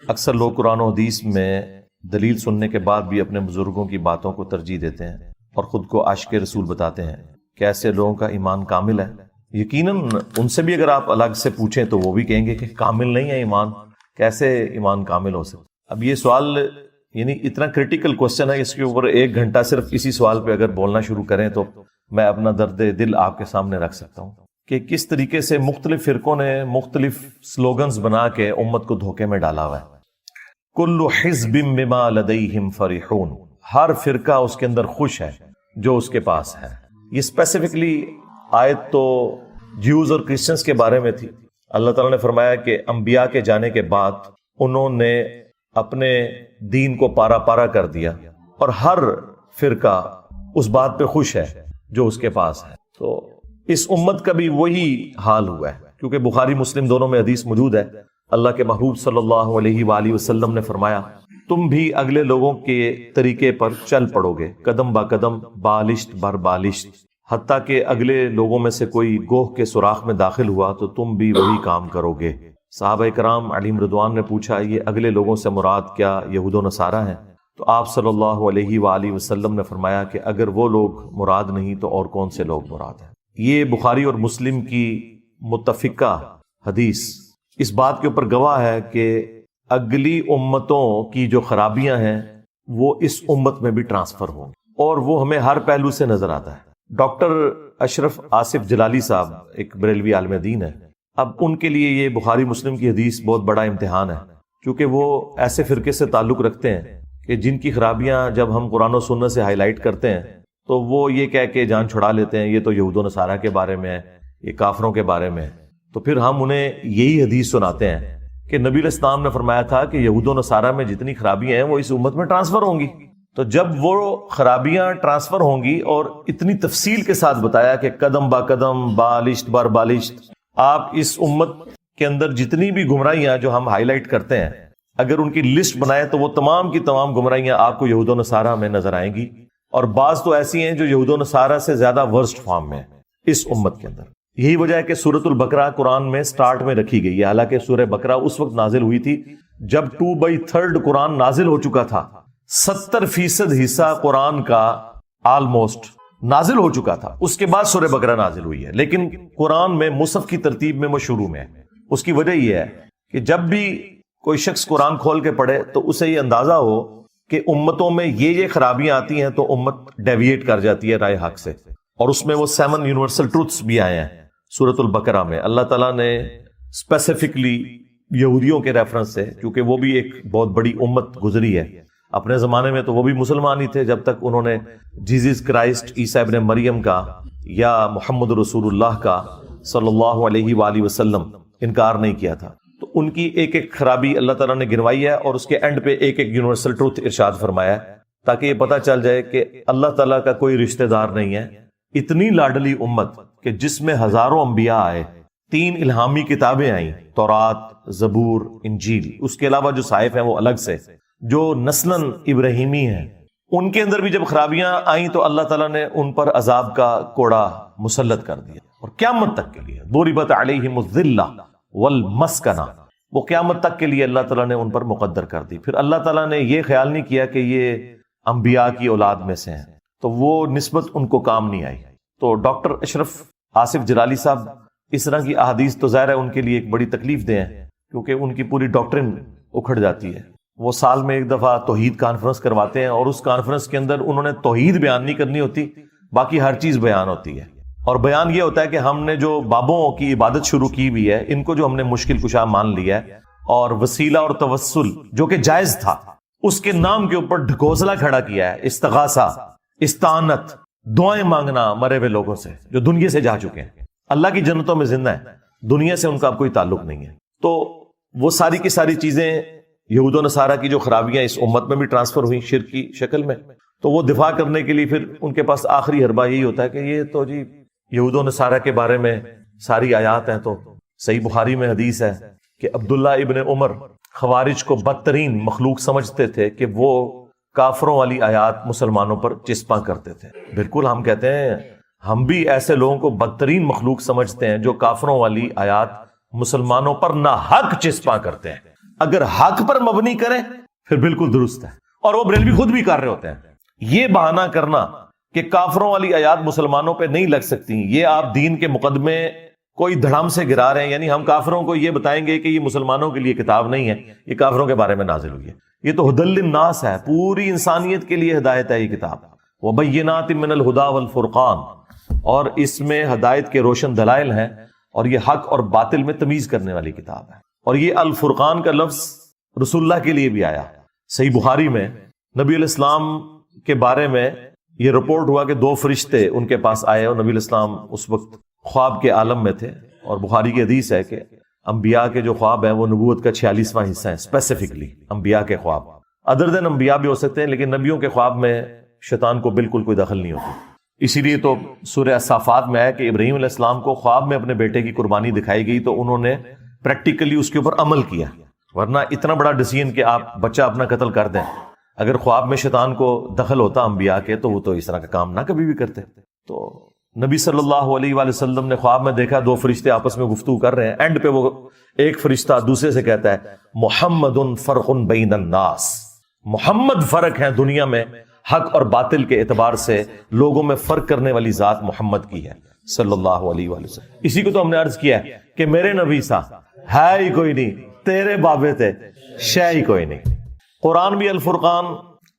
اکثر لوگ قرآن و حدیث میں دلیل سننے کے بعد بھی اپنے بزرگوں کی باتوں کو ترجیح دیتے ہیں اور خود کو عاشق رسول بتاتے ہیں کہ ایسے لوگوں کا ایمان کامل ہے؟ یقیناً ان سے بھی اگر آپ الگ سے پوچھیں تو وہ بھی کہیں گے کہ کامل نہیں ہے ایمان، کیسے ایمان کامل ہو سکتا؟ اب یہ سوال یعنی اتنا کریٹیکل کوسچن ہے، اس کے اوپر 1 گھنٹہ صرف اسی سوال پہ اگر بولنا شروع کریں تو میں اپنا درد دل آپ کے سامنے رکھ سکتا ہوں کہ کس طریقے سے مختلف فرقوں نے مختلف سلوگنز بنا کے امت کو دھوکے میں ڈالا ہوا ہے۔ کل حزب بما لدیہم فرحون، ہر فرقہ اس کے اندر خوش ہے جو اس کے پاس ہے۔ یہ اسپیسیفکلی آیت تو جیوز اور کرسچنز کے بارے میں تھی۔ اللہ تعالیٰ نے فرمایا کہ انبیاء کے جانے کے بعد انہوں نے اپنے دین کو پارا پارا کر دیا اور ہر فرقہ اس بات پہ خوش ہے جو اس کے پاس ہے۔ تو اس امت کا بھی وہی حال ہوا ہے، کیونکہ بخاری مسلم دونوں میں حدیث موجود ہے۔ اللہ کے محبوب صلی اللہ علیہ وآلہ وسلم نے فرمایا تم بھی اگلے لوگوں کے طریقے پر چل پڑو گے، قدم با قدم، بالشت بر بالشت، حتیٰ کہ اگلے لوگوں میں سے کوئی گوہ کے سوراخ میں داخل ہوا تو تم بھی وہی کام کرو گے۔ صحابہ کرام علیہم رضوان نے پوچھا یہ اگلے لوگوں سے مراد کیا یہود و نصارہ ہیں؟ تو آپ صلی اللہ علیہ وآلہ وسلم نے فرمایا کہ اگر وہ لوگ مراد نہیں تو اور کون سے لوگ مراد ہیں؟ یہ بخاری اور مسلم کی متفقہ حدیث اس بات کے اوپر گواہ ہے کہ اگلی امتوں کی جو خرابیاں ہیں وہ اس امت میں بھی ٹرانسفر ہوں گی، اور وہ ہمیں ہر پہلو سے نظر آتا ہے۔ ڈاکٹر اشرف آصف جلالی صاحب ایک بریلوی عالم دین ہے۔ اب ان کے لیے یہ بخاری مسلم کی حدیث بہت بڑا امتحان ہے، کیونکہ وہ ایسے فرقے سے تعلق رکھتے ہیں کہ جن کی خرابیاں جب ہم قرآن و سنت سے ہائی لائٹ کرتے ہیں تو وہ یہ کہہ کے جان چھڑا لیتے ہیں یہ تو یہود و نصارہ کے بارے میں ہے، یہ کافروں کے بارے میں ہے۔ تو پھر ہم انہیں یہی حدیث سناتے ہیں کہ نبی علیہ السلام نے فرمایا تھا کہ یہود و نصارہ میں جتنی خرابیاں ہیں وہ اس امت میں ٹرانسفر ہوں گی۔ تو جب وہ خرابیاں ٹرانسفر ہوں گی اور اتنی تفصیل کے ساتھ بتایا کہ قدم با قدم، بالشت بر بالشت، آپ اس امت کے اندر جتنی بھی گمراہیاں جو ہم ہائی لائٹ کرتے ہیں اگر ان کی لسٹ بنائیں تو وہ تمام کی تمام گمراہیاں آپ کو یہود و نصارہ میں نظر آئیں گی، اور بعض تو ایسی ہیں جو یہود و نصارہ سے زیادہ ورسٹ فارم میں اس امت کے اندر۔ یہی وجہ ہے کہ سورۃ البقرہ قرآن میں سٹارٹ میں رکھی گئی ہے، حالانکہ سورہ بقرہ اس وقت نازل ہوئی تھی جب 2/3 قرآن نازل ہو چکا تھا، 70% حصہ قرآن کا آلموسٹ نازل ہو چکا تھا، اس کے بعد سورہ بقرہ نازل ہوئی ہے۔ لیکن قرآن میں مصحف کی ترتیب میں وہ شروع میں ہے۔ اس کی وجہ یہ ہے کہ جب بھی کوئی شخص قرآن کھول کے پڑھے تو اسے یہ اندازہ ہو کہ امتوں میں یہ خرابیاں آتی ہیں تو امت ڈیویٹ کر جاتی ہے رائے حق سے، اور اس میں وہ 7 یونیورسل ٹروتھس بھی آئے ہیں۔ سورۃ البقرہ میں اللہ تعالیٰ نے اسپیسیفکلی یہودیوں کے ریفرنس سے، کیونکہ وہ بھی ایک بہت بڑی امت گزری ہے اپنے زمانے میں، تو وہ بھی مسلمان ہی تھے جب تک انہوں نے جیزس کرائسٹ عیسیٰ ابن مریم کا یا محمد رسول اللہ کا صلی اللہ علیہ وآلہ وسلم انکار نہیں کیا تھا۔ تو ان کی ایک ایک خرابی اللہ تعالیٰ نے گنوائی ہے، اور اس کے اینڈ پہ ایک ایک یونیورسل ٹروتھ ارشاد فرمایا ہے، تاکہ یہ پتہ چل جائے کہ اللہ تعالیٰ کا کوئی رشتہ دار نہیں ہے۔ اتنی لاڈلی امت کہ جس میں ہزاروں انبیاء آئے، 3 الہامی کتابیں آئیں، تورات، زبور، انجیل، اس کے علاوہ جو صحائف ہیں وہ الگ سے، جو نسلاً ابراہیمی ہیں، ان کے اندر بھی جب خرابیاں آئیں تو اللہ تعالیٰ نے ان پر عذاب کا کوڑا مسلط کر دیا، اور قیامت تک کے لیے ضربت علیہم الذلہ والمسکنہ، وہ قیامت تک کے لیے اللہ تعالیٰ نے ان پر مقدر کر دی۔ پھر اللہ تعالیٰ نے یہ خیال نہیں کیا کہ یہ انبیاء کی اولاد میں سے ہیں، تو وہ نسبت ان کو کام نہیں آئی۔ تو ڈاکٹر اشرف آصف جلالی صاحب اس طرح کی احادیث تو ظاہر ہے ان کے لیے ایک بڑی تکلیف دہ ہیں، کیونکہ ان کی پوری ڈاکٹرن اکھڑ جاتی ہے۔ وہ سال میں 1 دفعہ توحید کانفرنس کرواتے ہیں، اور اس کانفرنس کے اندر انہوں نے توحید بیان نہیں کرنی ہوتی، باقی ہر چیز بیان ہوتی ہے، اور بیان یہ ہوتا ہے کہ ہم نے جو بابوں کی عبادت شروع کی ہوئی ہے ان کو جو ہم نے مشکل کشا مان لیا ہے، اور وسیلہ اور توسل جو کہ جائز تھا اس کے نام کے اوپر ڈھکوسلا کھڑا کیا ہے، استغاثہ، استعانت، دعائیں مانگنا مرے ہوئے لوگوں سے جو دنیا سے جا چکے ہیں، اللہ کی جنتوں میں زندہ ہیں، دنیا سے ان کا کوئی تعلق نہیں ہے۔ تو وہ ساری کی ساری چیزیں یہود و نصارہ کی جو خرابیاں اس امت میں بھی ٹرانسفر ہوئی شرک کی شکل میں، تو وہ دفاع کرنے کے لیے پھر ان کے پاس آخری حربہ یہی ہوتا ہے کہ یہ تو جی یہود و نصارہ کے بارے میں ساری آیات ہیں۔ تو صحیح بخاری میں حدیث ہے کہ عبداللہ ابن عمر خوارج کو بدترین مخلوق سمجھتے تھے کہ وہ کافروں والی آیات مسلمانوں پر چسپاں کرتے تھے۔ بالکل ہم کہتے ہیں ہم بھی ایسے لوگوں کو بدترین مخلوق سمجھتے ہیں جو کافروں والی آیات مسلمانوں پر ناحق چسپاں کرتے ہیں۔ اگر حق پر مبنی کریں پھر بالکل درست ہے، اور وہ بریلوی خود بھی کر رہے ہوتے ہیں۔ یہ بہانہ کرنا کہ کافروں والی آیات مسلمانوں پہ نہیں لگ سکتی، یہ آپ دین کے مقدمے کوئی دھڑام سے گرا رہے ہیں، یعنی ہم کافروں کو یہ بتائیں گے کہ یہ مسلمانوں کے لیے کتاب نہیں ہے، یہ کافروں کے بارے میں نازل ہوئی ہے۔ یہ تو ہدی للناس ہے، پوری انسانیت کے لیے ہدایت ہے یہ کتاب، وبینات من الہدی والفرقان، اور اس میں ہدایت کے روشن دلائل ہیں، اور یہ حق اور باطل میں تمیز کرنے والی کتاب ہے۔ اور یہ الفرقان کا لفظ رسول اللہ کے لیے بھی آیا۔ صحیح بخاری میں نبی علیہ السلام کے بارے میں یہ رپورٹ ہوا کہ 2 فرشتے ان کے پاس آئے، اور نبی علیہ السلام اس وقت خواب کے عالم میں تھے، اور بخاری کی حدیث ہے کہ انبیاء کے جو خواب ہیں وہ نبوت کا 46واں حصہ ہیں، اسپیسیفکلی انبیاء کے خواب۔ ادر دین انبیاء بھی ہو سکتے ہیں، لیکن نبیوں کے خواب میں شیطان کو بالکل کوئی دخل نہیں ہوتی۔ اسی لیے تو سورہ الصافات میں ہے کہ ابراہیم علیہ السلام کو خواب میں اپنے بیٹے کی قربانی دکھائی گئی تو انہوں نے پریکٹیکلی اس کے اوپر عمل کیا، ورنہ اتنا بڑا ڈیسیژن کہ آپ بچہ اپنا قتل کر دیں، اگر خواب میں شیطان کو دخل ہوتا انبیاء کے تو وہ تو اس طرح کا کام نہ کبھی بھی کرتے۔ تو نبی صلی اللہ علیہ وآلہ وسلم نے خواب میں دیکھا 2 فرشتے آپس میں گفتگو کر رہے ہیں، اینڈ پہ وہ ایک فرشتہ دوسرے سے کہتا ہے محمد فرق بین الناس، محمد فرق ہے دنیا میں حق اور باطل کے اعتبار سے، لوگوں میں فرق کرنے والی ذات محمد کی ہے صلی اللہ علیہ وآلہ وسلم۔ اسی کو تو ہم نے عرض کیا ہے کہ میرے نبی سا ہے ہی کوئی نہیں، تیرے بابے تھے شے ہی کوئی نہیں۔ قرآن بھی الفرقان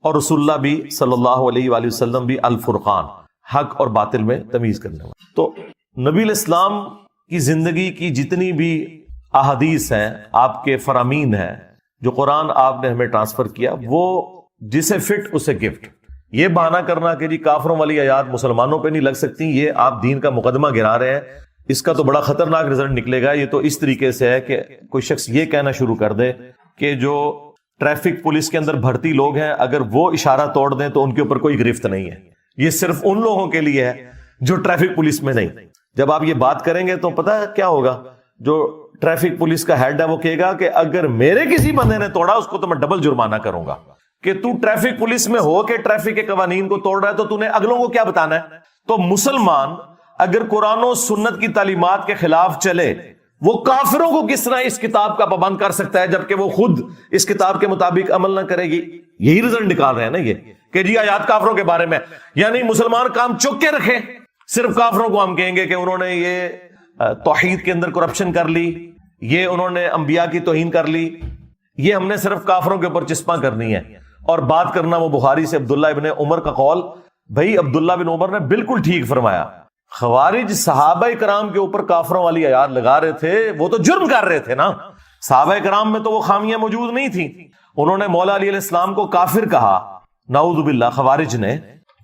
اور رسول اللہ بھی صلی اللہ علیہ وآلہ وسلم بھی الفرقان، حق اور باطل میں تمیز کرنے والا۔ تو نبی علیہ السلام کی زندگی کی جتنی بھی احادیث ہیں، آپ کے فرامین ہیں، جو قرآن آپ نے ہمیں ٹرانسفر کیا، وہ جسے فٹ اسے گفٹ۔ یہ بہانہ کرنا کہ جی کافروں والی آیات مسلمانوں پہ نہیں لگ سکتی، یہ آپ دین کا مقدمہ گرا رہے ہیں، اس کا تو بڑا خطرناک رزلٹ نکلے گا۔ یہ تو اس طریقے سے ہے کہ کوئی شخص یہ کہنا شروع کر دے کہ جو ٹریفک پولیس کے اندر بھرتی لوگ ہیں اگر وہ اشارہ توڑ دیں تو ان کے اوپر کوئی گرفت نہیں ہے، یہ صرف ان لوگوں کے لیے ہے جو ٹریفک پولیس میں نہیں۔ جب آپ یہ بات کریں گے تو پتہ ہے کیا ہوگا؟ جو ٹریفک پولیس کا ہیڈ ہے وہ کہے گا کہ اگر میرے کسی بندے نے توڑا اس کو تو میں ڈبل جرمانہ کروں گا، کہ تو ٹریفک پولیس میں ہو کے ٹریفک کے قوانین کو توڑ رہا ہے تو تو نے اگلوں کو کیا بتانا ہے؟ تو مسلمان اگر قرآن و سنت کی تعلیمات کے خلاف چلے، وہ کافروں کو کس طرح اس کتاب کا پابند کر سکتا ہے جبکہ وہ خود اس کتاب کے مطابق عمل نہ کرے گی؟ یہی رزلٹ نکال رہے ہیں نا یہ کہ جی آیات کافروں کے بارے میں، یعنی مسلمان کام چک کے رکھیں، صرف کافروں کو ہم کہیں گے کہ انہوں نے یہ توحید کے اندر کرپشن کر لی، یہ انہوں نے انبیاء کی توہین کر لی، یہ ہم نے صرف کافروں کے اوپر چسپاں کرنی ہے۔ اور بات کرنا وہ بخاری سے عبداللہ ابن عمر کا قول، بھائی عبداللہ بن عمر نے بالکل ٹھیک فرمایا، خوارج صحابہ کرام کے اوپر کافروں والی آیات لگا رہے تھے، وہ تو جرم کر رہے تھے نا، صحابہ کرام میں تو وہ خامیاں موجود نہیں تھیں، انہوں نے مولا علی علیہ السلام کو کافر کہا، نعوذ باللہ خوارج نے،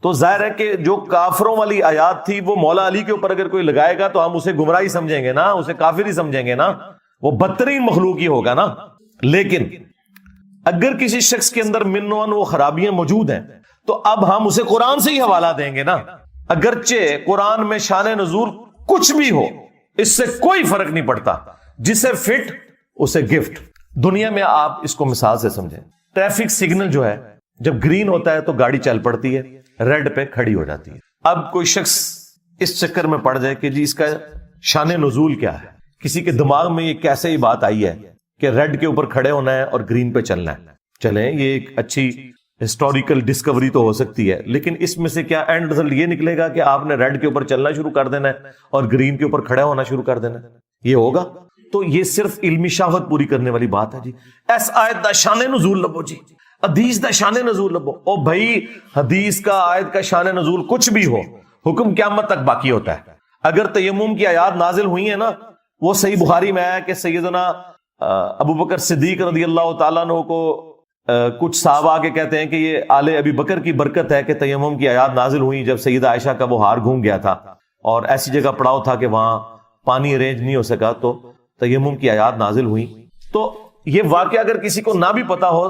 تو ظاہر ہے کہ جو کافروں والی آیات تھی وہ مولا علی کے اوپر اگر کوئی لگائے گا تو ہم اسے گمراہی سمجھیں گے نا، اسے کافر ہی سمجھیں گے نا، وہ بدترین مخلوق ہی ہوگا نا۔ لیکن اگر کسی شخص کے اندر منوان وہ خرابیاں موجود ہیں تو اب ہم اسے قرآن سے ہی حوالہ دیں گے نا، اگرچہ قرآن میں شان نزول کچھ بھی ہو، اس سے کوئی فرق نہیں پڑتا، جسے فٹ اسے گفٹ۔ دنیا میں آپ اس کو مثال سے سمجھیں، ٹریفک سگنل جو ہے جب گرین ہوتا ہے تو گاڑی چل پڑتی ہے، ریڈ پہ کھڑی ہو جاتی ہے۔ اب کوئی شخص اس چکر میں پڑ جائے کہ جی اس کا شان نزول کیا ہے، کسی کے دماغ میں یہ کیسے ہی بات آئی ہے کہ ریڈ کے اوپر کھڑے ہونا ہے اور گرین پہ چلنا ہے، چلیں یہ ایک اچھی ہسٹوریکل ڈسکوری تو ہو سکتی ہے، لیکن اس میں سے کیا اینڈ رزلٹ یہ نکلے گا کہ آپ نے ریڈ کے اوپر چلنا شروع کر دینا ہے اور گرین کے اوپر کھڑے ہونا شروع کر دینا ہے؟ یہ ہوگا؟ تو یہ صرف علمی شہوت پوری کرنے والی بات ہے جی۔ ایس آیت دا شان نزول لبو جی، حدیث دا شان نزول لبو، او بھائی حدیث کا آیت کا شان نزول کچھ بھی ہو، حکم قیامت تک باقی ہوتا ہے۔ اگر تیمم کی آیات نازل ہوئی ہیں نا، وہ صحیح بخاری میں ہے کہ سیدنا ابو بکر صدیق رضی اللہ تعالیٰ عنہ کو کچھ صحابہ آ کے کہتے ہیں کہ یہ آل ابی بکر کی برکت ہے کہ تیمم کی آیات نازل ہوئی جب سیدہ عائشہ کا وہ ہار گھوم گیا تھا اور ایسی جگہ پڑاؤ تھا کہ وہاں پانی ارینج نہیں ہو سکا، تو تیمم کی آیات نازل ہوئی۔ تو یہ واقعہ اگر کسی کو نہ بھی پتا ہو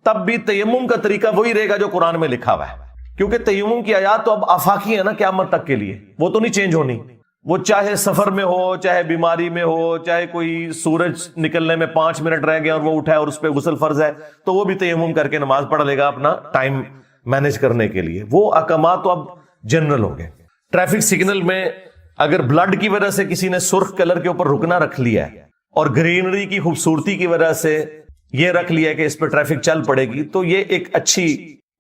تب بھی تیمم کا طریقہ وہی رہے گا جو قرآن میں لکھا ہوا ہے، کیونکہ تیمم کی آیات تو اب آفاقی ہے نا قیامت تک کے لیے، وہ تو نہیں چینج ہونی، وہ چاہے سفر میں ہو، چاہے بیماری میں ہو، چاہے کوئی سورج نکلنے میں 5 منٹ رہ گیا اور وہ اٹھا ہے اور اس پہ غسل فرض ہے تو وہ بھی تیمم کر کے نماز پڑھ لے گا اپنا ٹائم مینج کرنے کے لیے۔ وہ احکامات تو اب جنرل ہو گئے۔ ٹریفک سگنل میں اگر بلڈ کی وجہ سے کسی نے سرخ کلر کے اوپر رکنا رکھ لیا ہے اور گرینری کی خوبصورتی کی وجہ سے یہ رکھ لیا کہ اس پہ ٹریفک چل پڑے گی، تو یہ ایک اچھی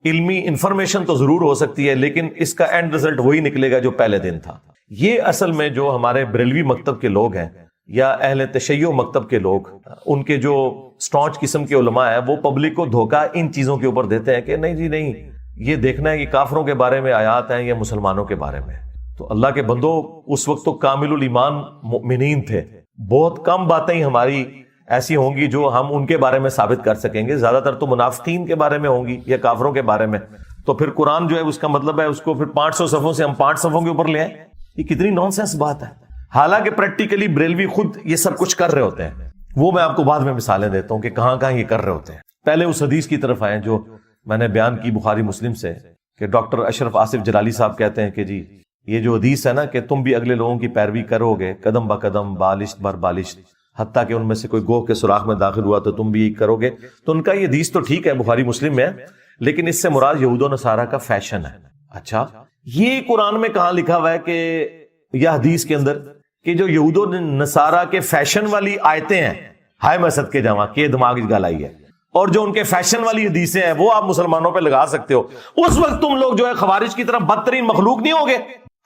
علمی انفارمیشن تو ضرور ہو سکتی ہے، لیکن اس کا اینڈ رزلٹ وہی نکلے گا جو پہلے دن تھا۔ یہ اصل میں جو ہمارے بریلوی مکتب کے لوگ ہیں یا اہل تشیع مکتب کے لوگ، ان کے جو سٹانچ قسم کے علماء ہیں، وہ پبلک کو دھوکہ ان چیزوں کے اوپر دیتے ہیں کہ نہیں جی نہیں، یہ دیکھنا ہے کہ کافروں کے بارے میں آیات ہیں یا مسلمانوں کے بارے میں۔ تو اللہ کے بندو، اس وقت تو کامل الایمان مؤمنین تھے، بہت کم باتیں ہی ہماری ایسی ہوں گی جو ہم ان کے بارے میں ثابت کر سکیں گے، زیادہ تر تو منافقین کے بارے میں ہوں گی یا کافروں کے بارے میں۔ تو پھر قرآن جو ہے اس کا مطلب ہے اس کو پھر 500 صفحوں سے ہم 5 صفحوں کے اوپر لے آئیں، یہ کتنی نان سینس بات ہے۔ حالانکہ پریکٹیکلی بریلوی خود یہ سب کچھ کر رہے ہوتے ہیں، وہ میں آپ کو بعد میں مثالیں دیتا ہوں کہ کہاں کہاں یہ کر رہے ہوتے ہیں۔ پہلے اس حدیث کی طرف آئیں جو میں نے بیان کی بخاری مسلم سے، کہ ڈاکٹر اشرف آصف جلالی صاحب کہتے ہیں کہ جی یہ جو حدیث ہے نا کہ تم بھی اگلے لوگوں کی پیروی کرو گے قدم با قدم، بالشت بر بالشت، حتیٰ کہ ان میں سے کوئی گوہ کے سوراخ میں داخل ہوا تو تم بھی یہی کرو گے۔ تو ان کا یہ حدیث تو ٹھیک ہے، بخاری مسلم میں ہے، لیکن اس سے مراد یہود و نصارہ کا فیشن ہے۔ اچھا، یہ قرآن میں کہاں لکھا ہوا ہے کہ یا حدیث کے اندر کہ جو یہود و نصارہ کے فیشن والی آیتیں ہیں، ہائے میں صدقے جاواں کہ دماغ گالائی ہے، اور جو ان کے فیشن والی حدیثیں ہیں وہ آپ مسلمانوں پہ لگا سکتے ہو، اس وقت تم لوگ جو ہے خوارج کی طرف بدترین مخلوق نہیں ہوگے؟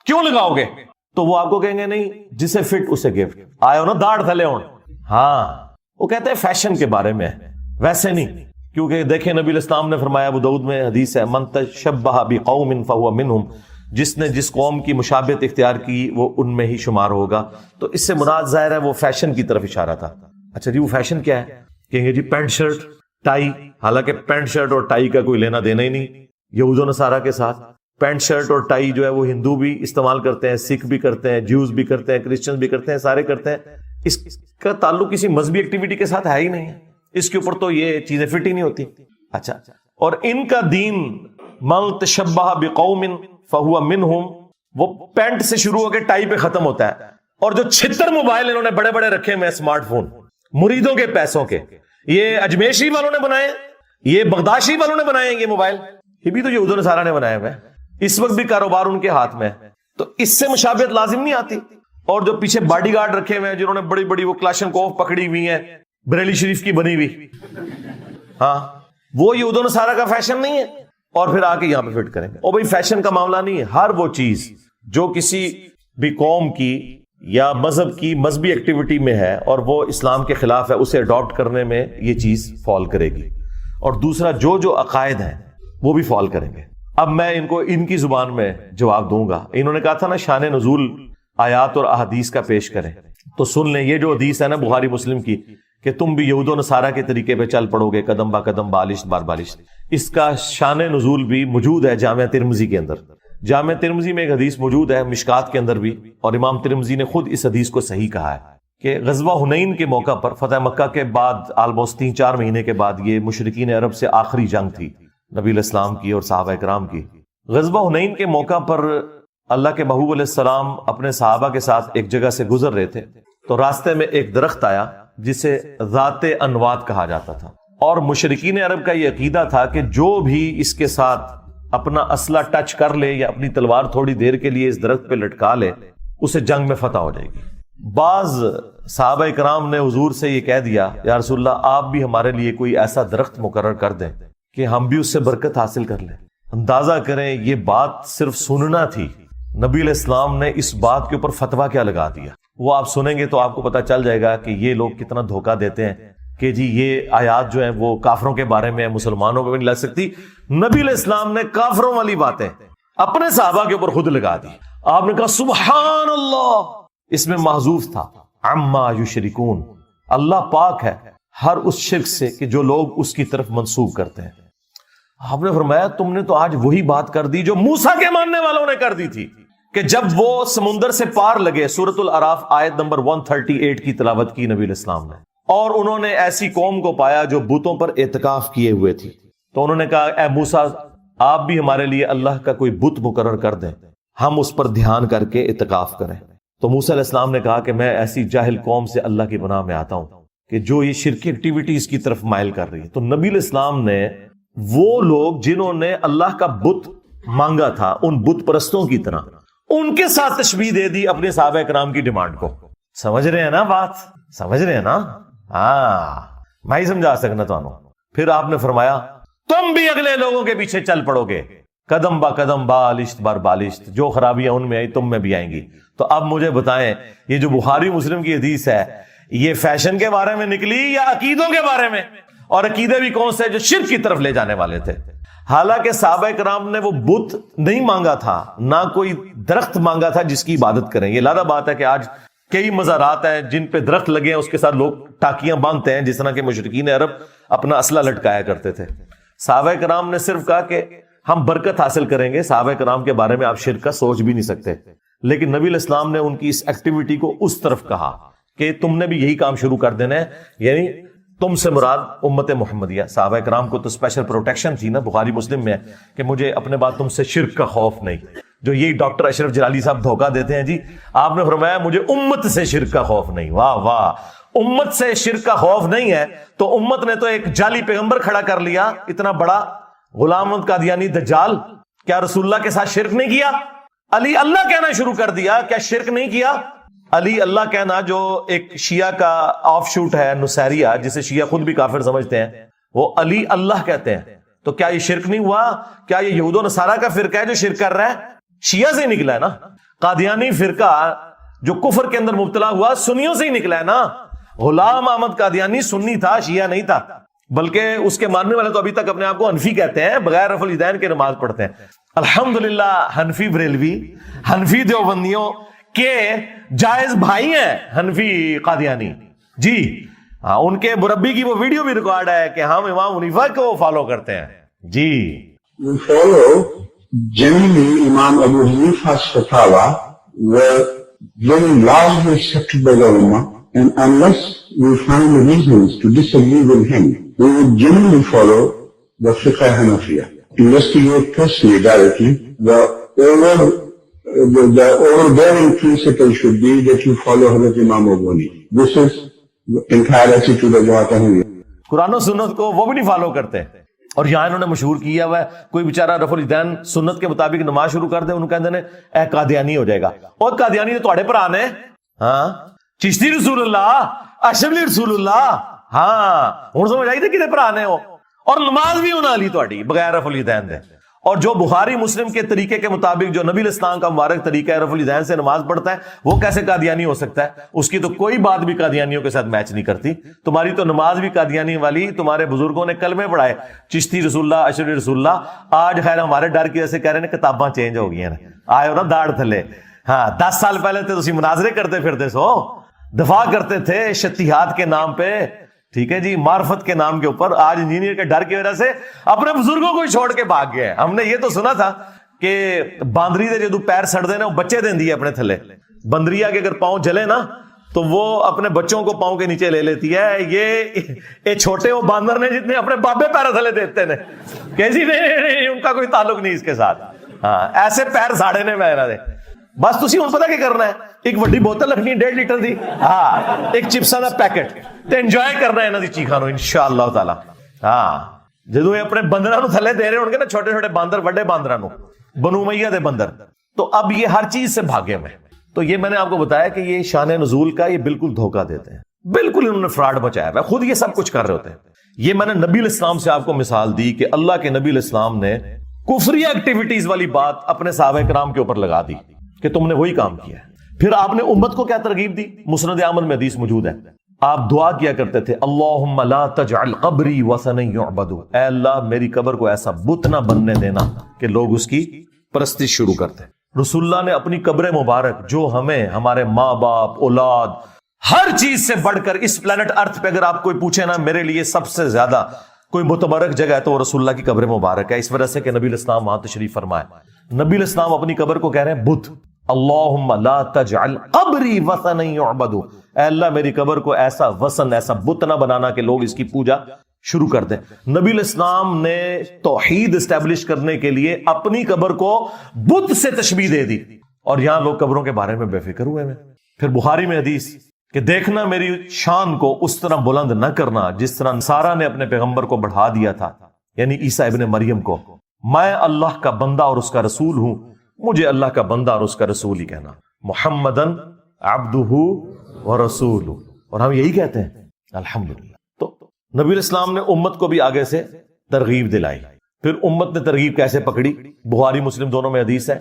کیوں لگاؤ گے؟ تو وہ آپ کو کہیں گے نہیں جسے فٹ اسے گفٹ، آئے ہو نا داڑھ تھلے ہون۔ ہاں، وہ کہتے ہیں فیشن کے بارے میں، ویسے نہیں، کیونکہ دیکھیں نبی الاسلام نے فرمایا، ابو داؤد میں حدیث ہے، من تشبہ بقوم فہو منہم، جس نے جس قوم کی مشابہت اختیار کی وہ ان میں ہی شمار ہوگا۔ تو اس سے مراد ظاہر ہے وہ فیشن کی طرف اشارہ تھا۔ اچھا جی، وہ فیشن کیا ہے؟ کہیں گے جی پینٹ شرٹ ٹائی، حالانکہ پینٹ شرٹ اور ٹائی کا کوئی لینا دینا ہی نہیں یہود و نصارہ کے ساتھ۔ پینٹ شرٹ اور ٹائی جو ہے وہ ہندو بھی استعمال کرتے ہیں، سکھ بھی کرتے ہیں، جیوز بھی کرتے ہیں، کرسچن بھی کرتے ہیں، سارے کرتے ہیں۔ اس کا تعلق کسی مذہبی ایکٹیویٹی کے ساتھ ہے ہی نہیں، اس کے اوپر تو یہ چیزیں فٹ ہی نہیں ہوتی۔ اچھا، اور ان کا دین من تشبہ بقوم فہو منہم، وہ پینٹ سے شروع ہو کے ٹائی پہ ختم ہوتا ہے۔ اور جو 76 موبائل انہوں نے بڑے بڑے رکھے ہوئے اسمارٹ فون، مریدوں کے پیسوں کے، یہ اجمیشی والوں نے بنائے، یہ بغداشی والوں نے بنائے یہ موبائل، یہ بھی تو یہود و نصارہ نے بنائے ہوئے، اس وقت بھی کاروبار ان کے ہاتھ میں ہے۔ تو اس سے مشابہت لازم نہیں آتی۔ اور جو پیچھے باڈی گارڈ رکھے ہوئے ہیں جنہوں نے بڑی بڑی وہ کلاشنکوف پکڑی ہوئی ہیں، بریلی شریف کی بنی ہوئی، ہاں، وہ یہود و نصارہ کا فیشن نہیں ہے، اور پھر آ کے یہاں پہ فٹ کریں گے۔ اور بھائی فیشن کا معاملہ نہیں ہے، ہر وہ چیز جو کسی بھی قوم کی یا مذہب کی مذہبی ایکٹیویٹی میں ہے اور وہ اسلام کے خلاف ہے، اسے اڈاپٹ کرنے میں یہ چیز فال کرے گی۔ اور دوسرا جو عقائد ہیں وہ بھی فال کریں گے۔ اب میں ان کو ان کی زبان میں جواب دوں گا۔ انہوں نے کہا تھا نا شان نزول آیات اور احادیث کا پیش کریں، تو سن لیں یہ جو حدیث ہے نا بخاری مسلم کی کہ تم بھی یہود و نصارہ کے طریقے پہ چل پڑو گے قدم با قدم، بالشت بار بالشت، اس کا شان نزول بھی موجود ہے جامعہ ترمذی کے اندر۔ جامعہ ترمذی میں ایک حدیث موجود ہے، مشکات کے اندر بھی، اور امام ترمذی نے خود اس حدیث کو صحیح کہا ہے کہ غزوہ حنین کے موقع پر، فتح مکہ کے بعد آلموسٹ 3-4 مہینے کے بعد، یہ مشرکین عرب سے آخری جنگ تھی نبی علیہ السلام کی اور صحابہ کرام کی۔ غزوہ حنین کے موقع پر اللہ کے محبوب علیہ السلام اپنے صحابہ کے ساتھ ایک جگہ سے گزر رہے تھے، تو راستے میں ایک درخت آیا جسے ذات انوات کہا جاتا تھا، اور مشرکین عرب کا یہ عقیدہ تھا کہ جو بھی اس کے ساتھ اپنا اسلحہ ٹچ کر لے یا اپنی تلوار تھوڑی دیر کے لیے اس درخت پہ لٹکا لے، اسے جنگ میں فتح ہو جائے گی۔ بعض صحابہ کرام نے حضور سے یہ کہہ دیا، یا رسول اللہ آپ بھی ہمارے لیے کوئی ایسا درخت مقرر کر دیں کہ ہم بھی اس سے برکت حاصل کر لیں۔ اندازہ کریں یہ بات صرف سننا تھی، نبی علیہ السلام نے اس بات کے اوپر فتویٰ کیا لگا دیا۔ وہ آپ سنیں گے تو آپ کو پتہ چل جائے گا کہ یہ لوگ کتنا دھوکہ دیتے ہیں کہ جی یہ آیات جو ہیں وہ کافروں کے بارے میں، مسلمانوں پہ بھی نہیں لگ سکتی۔ نبی علیہ السلام نے کافروں والی باتیں اپنے صحابہ کے اوپر خود لگا دی۔ آپ نے کہا سبحان اللہ، اس میں محذوف تھا عما یشرکون، اللہ پاک ہے ہر اس شرک سے کہ جو لوگ اس کی طرف منسوب کرتے ہیں۔ آپ نے فرمایا تم نے تو آج وہی بات کر دی جو موسیٰ کے ماننے والوں نے کر دی تھی، کہ جب وہ سمندر سے پار لگے، سورۃ الاعراف آیت نمبر 138 کی تلاوت کی نبی علیہ السلام نے، اور انہوں نے ایسی قوم کو پایا جو بتوں پر اعتکاف کیے ہوئے تھی، تو انہوں نے کہا اے موسیٰ آپ بھی ہمارے لیے اللہ کا کوئی بت مقرر کر دیں، ہم اس پر دھیان کر کے اعتکاف کریں۔ تو موسیٰ علیہ السلام نے کہا کہ میں ایسی جاہل قوم سے اللہ کی پناہ میں آتا ہوں کہ جو یہ شرکی ایکٹیویٹیز کی طرف مائل کر رہی ہے۔ تو نبی علیہ السلام نے وہ لوگ جنہوں نے اللہ کا بت مانگا تھا، ان بت پرستوں کی طرح ان کے ساتھ تشبیہ دے دی اپنے صحابہ کرام کی ڈیمانڈ کو۔ سمجھ رہے ہیں نا بات؟ سمجھ رہے ہیں نا؟ ہاں، میں ہی سمجھا سکنا تو پھر آپ نے فرمایا تم بھی اگلے لوگوں کے پیچھے چل پڑو گے، قدم با قدم بالشت بر بالشت، جو خرابیاں ان میں آئی تم میں بھی آئیں گی۔ تو اب مجھے بتائیں، یہ جو بخاری مسلم کی حدیث ہے، یہ فیشن کے بارے میں نکلی یا عقیدوں کے بارے میں؟ اور عقیدے بھی کون سے؟ جو شرک کی طرف لے جانے والے تھے۔ حالانکہ صحابہ کرام نے وہ بت نہیں مانگا تھا، نہ کوئی درخت مانگا تھا جس کی عبادت کریں۔ یہ لادہ بات ہے کہ آج کئی مزارات ہیں جن پہ درخت لگے ہیں، اس کے ساتھ لوگ ٹاکیاں باندھتے ہیں، جس طرح کے مشرکین عرب اپنا اسلحہ لٹکایا کرتے تھے۔ صحابہ کرام نے صرف کہا کہ ہم برکت حاصل کریں گے۔ صحابہ کرام کے بارے میں آپ شرک کا سوچ بھی نہیں سکتے، لیکن نبی علیہ السلام نے ان کی اس ایکٹیویٹی کو اس طرف کہا کہ تم نے بھی یہی کام شروع کر دینا ہے، یعنی تم سے مراد امت محمدیہ۔ صحابہ کرام کو تو اسپیشل پروٹیکشن تھی نا، بخاری مسلم میں ہے کہ مجھے اپنے بعد تم سے شرک کا خوف نہیں، جو یہی ڈاکٹر اشرف جلالی صاحب دھوکہ دیتے ہیں جی، آپ نے فرمایا مجھے امت سے شرک کا خوف نہیں۔ واہ واہ، امت سے شرک کا خوف نہیں ہے تو امت نے تو ایک جعلی پیغمبر کھڑا کر لیا، اتنا بڑا غلام احمد قادیانی دجال۔ کیا رسول اللہ کے ساتھ شرک نہیں کیا؟ علی اللہ کہنا شروع کر دیا، کیا شرک نہیں کیا؟ علی اللہ کہنا جو ایک شیعہ کا آف شوٹ ہے نصیریہ، جسے شیعہ خود بھی کافر سمجھتے ہیں، وہ علی اللہ کہتے ہیں، تو کیا یہ شرک نہیں ہوا؟ کیا یہ یہود و نصارہ کا فرقہ ہے جو شرک کر رہا ہے؟ شیعہ سے ہی نکلا ہے نا۔ قادیانی فرقہ جو کفر کے اندر مبتلا ہوا سنیوں سے ہی نکلا ہے نا۔ غلام احمد قادیانی سنی تھا، شیعہ نہیں تھا، بلکہ اس کے ماننے والے تو ابھی تک اپنے آپ کو حنفی کہتے ہیں، بغیر رفع الیدین کے نماز پڑھتے ہیں۔ الحمدللہ حنفی بریلوی، حنفی دیوبندیوں کے جائز بھائی ہیں حنفی قادیانی جی ہاں، ان کے مربی کی وہ ویڈیو بھی ریکارڈ ہے کہ ہم امام حنیفہ کو فالو کرتے ہیں جی۔ We follow generally Imam Abu Hanifa's fatwa were very largely accepted by the Ummah, and unless we find reasons to disagree with him, we would generally follow the Fiqh Hanafiya. Investigate personally, directly. The overbearing principle should be that you follow Hazrat Imam Abu Hanifa. This is the entire attitude of Jamaat Ahmadiyya. قرآن و سنت کو وہ بھی نہیں follow کرتے، اور یہاں انہوں نے مشہور کیا ہوا ہے، کوئی بیچارہ رفع الیدین سنت کے مطابق نماز شروع کر دے، انہوں کہتے ہیں اے قادیانی ہو جائے گا۔ اور قادیانی تو تھوڑے بھرا نے، ہاں چشتی رسول اللہ، اشرفی رسول اللہ، ہاں ہن سمجھ آئی تے کدے بھرا نے ہو، اور نماز بھی انہاں لی تہاڈی بغیر رفع الیدین دے۔ اور جو بخاری مسلم کے طریقے کے مطابق جو نبی الاسلام کا مبارک طریقہ ہے رفع الیدین سے نماز پڑھتا ہے، وہ کیسے قادیانی ہو سکتا ہے؟ اس کی تو کوئی بات بھی قادیانیوں کے ساتھ میچ نہیں کرتی۔ تمہاری تو نماز بھی قادیانی والی، تمہارے بزرگوں نے کلمے پڑھائے، چشتی رسول اللہ، اشرفی رسول اللہ۔ آج خیر ہمارے ڈر کی وجہ سے کہہ رہے ہیں کتاباں چینج ہو گئی ہیں، آئے ہو نا داڑھ تھلے۔ ہاں 10 سال پہلے تو تسی مناظرے کرتے پھرتے سو، دفاع کرتے تھے شتیہات کے نام پہ، ٹھیک ہے جی، معرفت کے نام کے اوپر۔ آج انجینئر کے ڈر کی وجہ سے اپنے بزرگوں کو ہی چھوڑ کے بھاگ گئے۔ ہم نے یہ تو سنا تھا کہ باندری دے جدو پیر سڑ دے نا وہ بچے دین دی اپنے تھلے، بندریا کے اگر پاؤں جلے نا تو وہ اپنے بچوں کو پاؤں کے نیچے لے لیتی ہے۔ یہ چھوٹے وہ باندر نے جتنے اپنے بابے پیر تھلے دیتے ہیں کہ جی نہیں ان کا کوئی تعلق نہیں اس کے ساتھ۔ ہاں ایسے پیر ساڑے نے میں دے بس تسی ہن پتہ کی کرنا ہے، ایک وڈی بوتل رکھنی 1.5 لیٹر دی، ہاں ایک چپساں دا پیکٹ، تے انجوائے کرنا ہے انہاں دی چیخاں نو انشاءاللہ تعالی۔ ہاں جدوں یہ اپنے بندراں نو تھلے دے رہے ہون گے نا، چھوٹے چھوٹے باندر وڈے باندراں نو، بنو امیہ دے بندر، تو اب یہ ہر چیز سے بھاگے ہوئے۔ تو یہ میں نے آپ کو بتایا کہ یہ شان نزول کا یہ بالکل دھوکہ دیتے ہیں، بالکل انہوں نے فراڈ مچایا ہوا ہے، خود یہ سب کچھ کر رہے ہوتے ہیں۔ یہ میں نے نبی علیہ السلام سے آپ کو مثال دی کہ اللہ کے نبی علیہ السلام نے کفری ایکٹیویٹیز والی بات اپنے صحابہ کرام کے اوپر لگا دی کہ تم نے وہی کام کیا ہے۔ پھر آپ نے امت کو کیا ترغیب دی؟ مسند احمد میں حدیث موجود ہے، آپ دعا کیا کرتے تھے اللہم لا تجعل قبری وثنا یعبد، اے اللہ میری قبر کو ایسا بت نہ بننے دینا کہ لوگ اس کی پرستش شروع کرتے۔ رسول اللہ نے اپنی قبر مبارک جو ہمیں ہمارے ماں باپ اولاد ہر چیز سے بڑھ کر اس پلانٹ ارتھ پہ اگر آپ کوئی پوچھے نا میرے لیے سب سے زیادہ کوئی متبرک جگہ ہے تو وہ رسول اللہ کی قبر مبارک ہے، اس وجہ سے کہ نبی علیہ السلام وہاں تشریف فرمائے۔ نبی علیہ السلام اپنی قبر کو کہہ رہے ہیں بت، اللہم لا تجعل قبری وثنا یعبد، اے اللہ میری قبر کو ایسا وثن ایسا بت نہ بنانا کہ لوگ اس کی پوجا شروع کر دیں۔ نبی علیہ السلام نے توحید اسٹیبلش کرنے کے لیے اپنی قبر کو بت سے تشبیہ دے دی، اور یہاں لوگ قبروں کے بارے میں بے فکر ہوئے ہیں۔ پھر بخاری میں حدیث کہ دیکھنا میری شان کو اس طرح بلند نہ کرنا جس طرح نصارہ نے اپنے پیغمبر کو بڑھا دیا تھا، یعنی عیسیٰ ابن مریم کو۔ میں اللہ کا بندہ اور اس کا رسول ہوں، مجھے اللہ کا بندہ اور اس کا رسول ہی کہنا، محمدن عبدہ ورسولہ، اور ہم یہی کہتے ہیں الحمدللہ۔ تو نبی علیہ السلام نے امت کو بھی آگے سے ترغیب دلائی. پھر امت نے ترغیب کیسے پکڑی؟ بخاری مسلم دونوں میں حدیث ہے.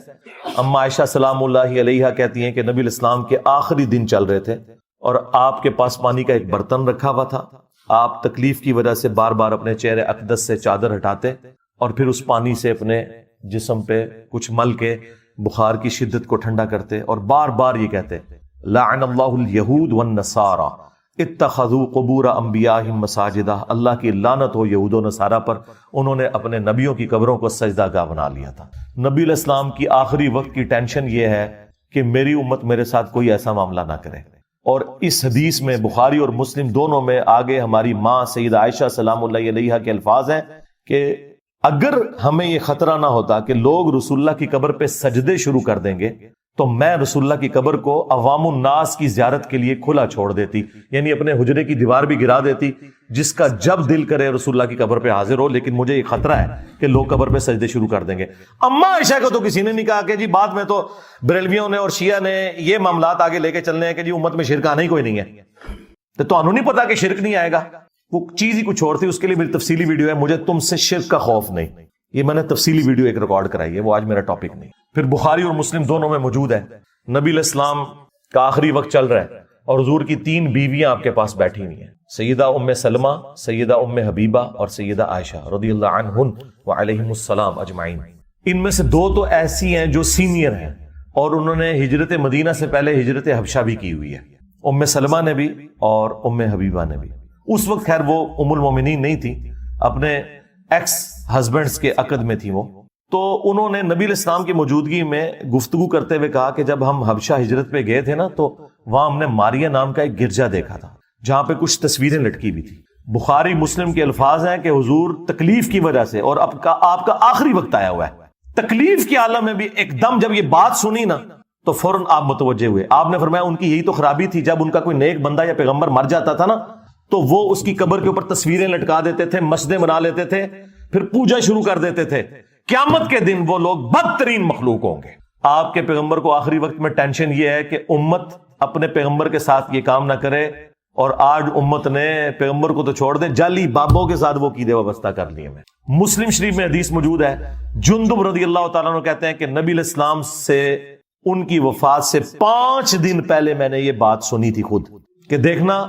اما عائشہ سلام اللہ علیہا کہتی ہیں کہ نبی علیہ السلام کے آخری دن چل رہے تھے اور آپ کے پاس پانی کا ایک برتن رکھا ہوا تھا. آپ تکلیف کی وجہ سے بار بار اپنے چہرے اقدس سے چادر ہٹاتے اور پھر اس پانی سے اپنے جسم پہ کچھ مل کے بخار کی شدت کو ٹھنڈا کرتے اور بار بار یہ کہتے لعن اللہ الیہود والنصارى اتخذوا قبور انبیاءہم مساجدہ. اللہ کی لعنت ہو یہود و نصارہ پر، انہوں نے اپنے نبیوں کی قبروں کو سجدہ گاہ بنا لیا تھا. نبی علیہ السلام کی آخری وقت کی ٹینشن یہ ہے کہ میری امت میرے ساتھ کوئی ایسا معاملہ نہ کرے. اور اس حدیث میں بخاری اور مسلم دونوں میں آگے ہماری ماں سیدہ عائشہ سلام اللہ علیہا کے الفاظ ہیں کہ اگر ہمیں یہ خطرہ نہ ہوتا کہ لوگ رسول اللہ کی قبر پہ سجدے شروع کر دیں گے تو میں رسول اللہ کی قبر کو عوام الناس کی زیارت کے لیے کھلا چھوڑ دیتی، یعنی اپنے حجرے کی دیوار بھی گرا دیتی، جس کا جب دل کرے رسول اللہ کی قبر پہ حاضر ہو. لیکن مجھے یہ خطرہ ہے کہ لوگ قبر پہ سجدے شروع کر دیں گے. اما عائشہ کو تو کسی نے نہیں کہا کہ جی بعد میں تو بریلویوں نے اور شیعہ نے یہ معاملات آگے لے کے چلنے ہیں کہ جی امت میں شرک آنا ہی کوئی نہیں ہے. تو تمہیں نہیں پتا کہ شرک نہیں آئے گا، وہ چیز ہی کچھ اور تھی. اس کے لیے میری تفصیلی ویڈیو ہے، مجھے تم سے شرک کا خوف نہیں، یہ میں نے تفصیلی ویڈیو ایک ریکارڈ کرائی ہے، وہ آج میرا ٹاپک نہیں. پھر بخاری اور مسلم دونوں میں موجود ہے نبی علیہ السلام کا آخری وقت چل رہا ہے اور حضور کی 3 بیویاں آپ کے پاس بیٹھی ہوئی ہیں، سیدہ ام سلمہ، سیدہ ام حبیبہ اور سیدہ عائشہ رضی اللہ عنہن وعلیہم السلام اجمعین. ان میں سے 2 تو ایسی ہیں جو سینئر ہیں اور انہوں نے ہجرت مدینہ سے پہلے ہجرت حبشہ بھی کی ہوئی ہے. ام سلمہ نے بھی اور ام حبیبہ نے بھی. اس وقت خیر وہ ام المومنین نہیں تھی، اپنے ایکس ہسبینڈز کے عقد میں تھی وہ. تو انہوں نے نبی علیہ السلام کی موجودگی میں گفتگو کرتے ہوئے کہا کہ جب ہم حبشہ ہجرت پہ گئے تھے نا تو وہاں ہم نے ماریہ نام کا ایک گرجا دیکھا تھا جہاں پہ کچھ تصویریں لٹکی ہوئی تھی. بخاری مسلم کے الفاظ ہیں کہ حضور تکلیف کی وجہ سے، اور آپ کا آخری وقت آیا ہوا ہے، تکلیف کے عالم میں بھی ایک دم جب یہ بات سنی نا تو فوراً آپ متوجہ ہوئے. آپ نے فرمایا ان کی یہی تو خرابی تھی، جب ان کا کوئی نیک بندہ یا پیغمبر مر جاتا تھا نا تو وہ اس کی قبر کے اوپر تصویریں لٹکا دیتے تھے، مسجدیں بنا لیتے تھے، پھر پوجا شروع کر دیتے تھے. قیامت کے دن وہ لوگ بدترین مخلوق ہوں گے. آپ کے پیغمبر کو آخری وقت میں ٹینشن یہ ہے کہ امت اپنے پیغمبر کے ساتھ یہ کام نہ کرے، اور آج امت نے پیغمبر کو تو چھوڑ دے، جعلی بابوں کے ساتھ وہ عقیدے وابستہ کر لیے. میں مسلم شریف میں حدیث موجود ہے، جندب رضی اللہ تعالیٰ عنہ کہتے ہیں کہ نبی علیہ السلام سے ان کی وفات سے 5 دن پہلے میں نے یہ بات سنی تھی خود، کہ دیکھنا